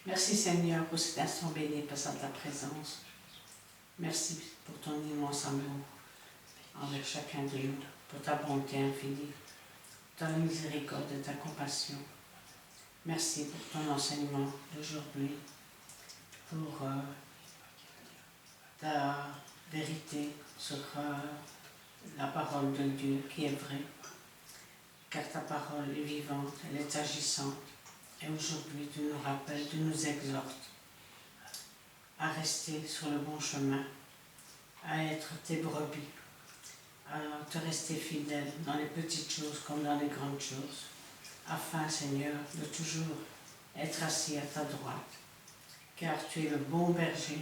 Merci Seigneur pour cet instant béni passant ta présence. Merci pour ton immense amour envers chacun de nous, pour ta bonté infinie, ta miséricorde et ta compassion. Merci pour ton enseignement d'aujourd'hui, pour ta vérité sur la parole de Dieu qui est vraie, car ta parole est vivante, elle est agissante. Et aujourd'hui, tu nous rappelles, tu nous exhortes à rester sur le bon chemin, à être tes brebis, à te rester fidèle dans les petites choses comme dans les grandes choses, afin, Seigneur, de toujours être assis à ta droite. Car tu es le bon berger,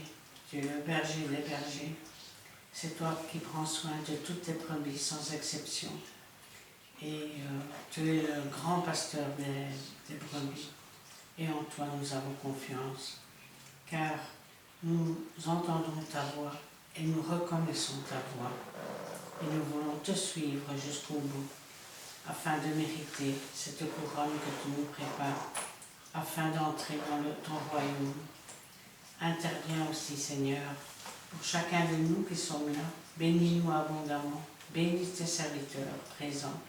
tu es le berger des bergers. C'est toi qui prends soin de toutes tes brebis sans exception. Et tu es le grand pasteur des brebis. Et en toi nous avons confiance, car nous entendons ta voix et nous reconnaissons ta voix. Et nous voulons te suivre jusqu'au bout, afin de mériter cette couronne que tu nous prépares, afin d'entrer dans ton royaume. Interviens aussi, Seigneur, pour chacun de nous qui sommes là. Bénis-nous abondamment, bénis tes serviteurs présents.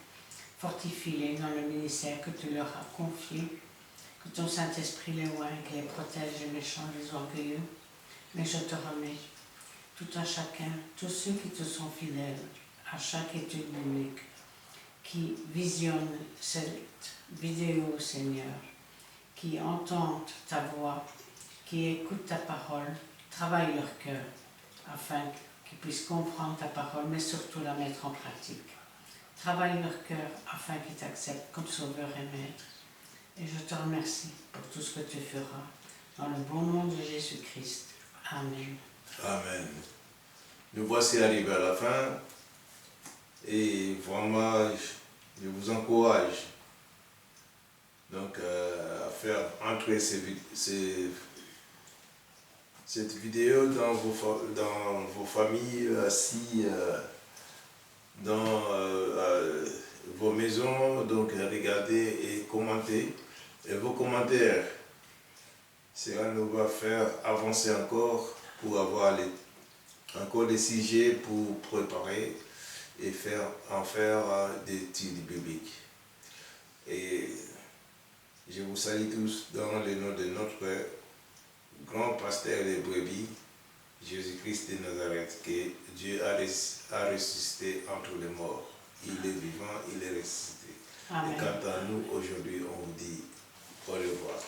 Fortifie-les dans le ministère que tu leur as confié, que ton Saint-Esprit les oigne, les protège les méchants, les orgueilleux. Mais je te remets tout un chacun, tous ceux qui te sont fidèles, à chaque étude biblique, qui visionnent cette vidéo, Seigneur, qui entendent ta voix, qui écoutent ta parole, travaillent leur cœur, afin qu'ils puissent comprendre ta parole, mais surtout la mettre en pratique. Travaille leur cœur afin qu'ils t'acceptent comme sauveur et maître. Et je te remercie pour tout ce que tu feras. Dans le bon nom de Jésus-Christ. Amen. Amen. Nous voici arrivés à la fin. Et vraiment, je vous encourage donc à faire entrer cette vidéo dans vos familles, assis dans vos maisons, donc regardez et commentez. Et vos commentaires, cela nous va faire avancer encore pour avoir encore des sujets pour préparer et en faire des études bibliques. Et je vous salue tous dans le nom de notre grand pasteur des brebis, Jésus-Christ de Nazareth, que Dieu a ressuscité entre les morts. Il est vivant, il est ressuscité. Amen. Et quant à nous, aujourd'hui, on vous dit au revoir.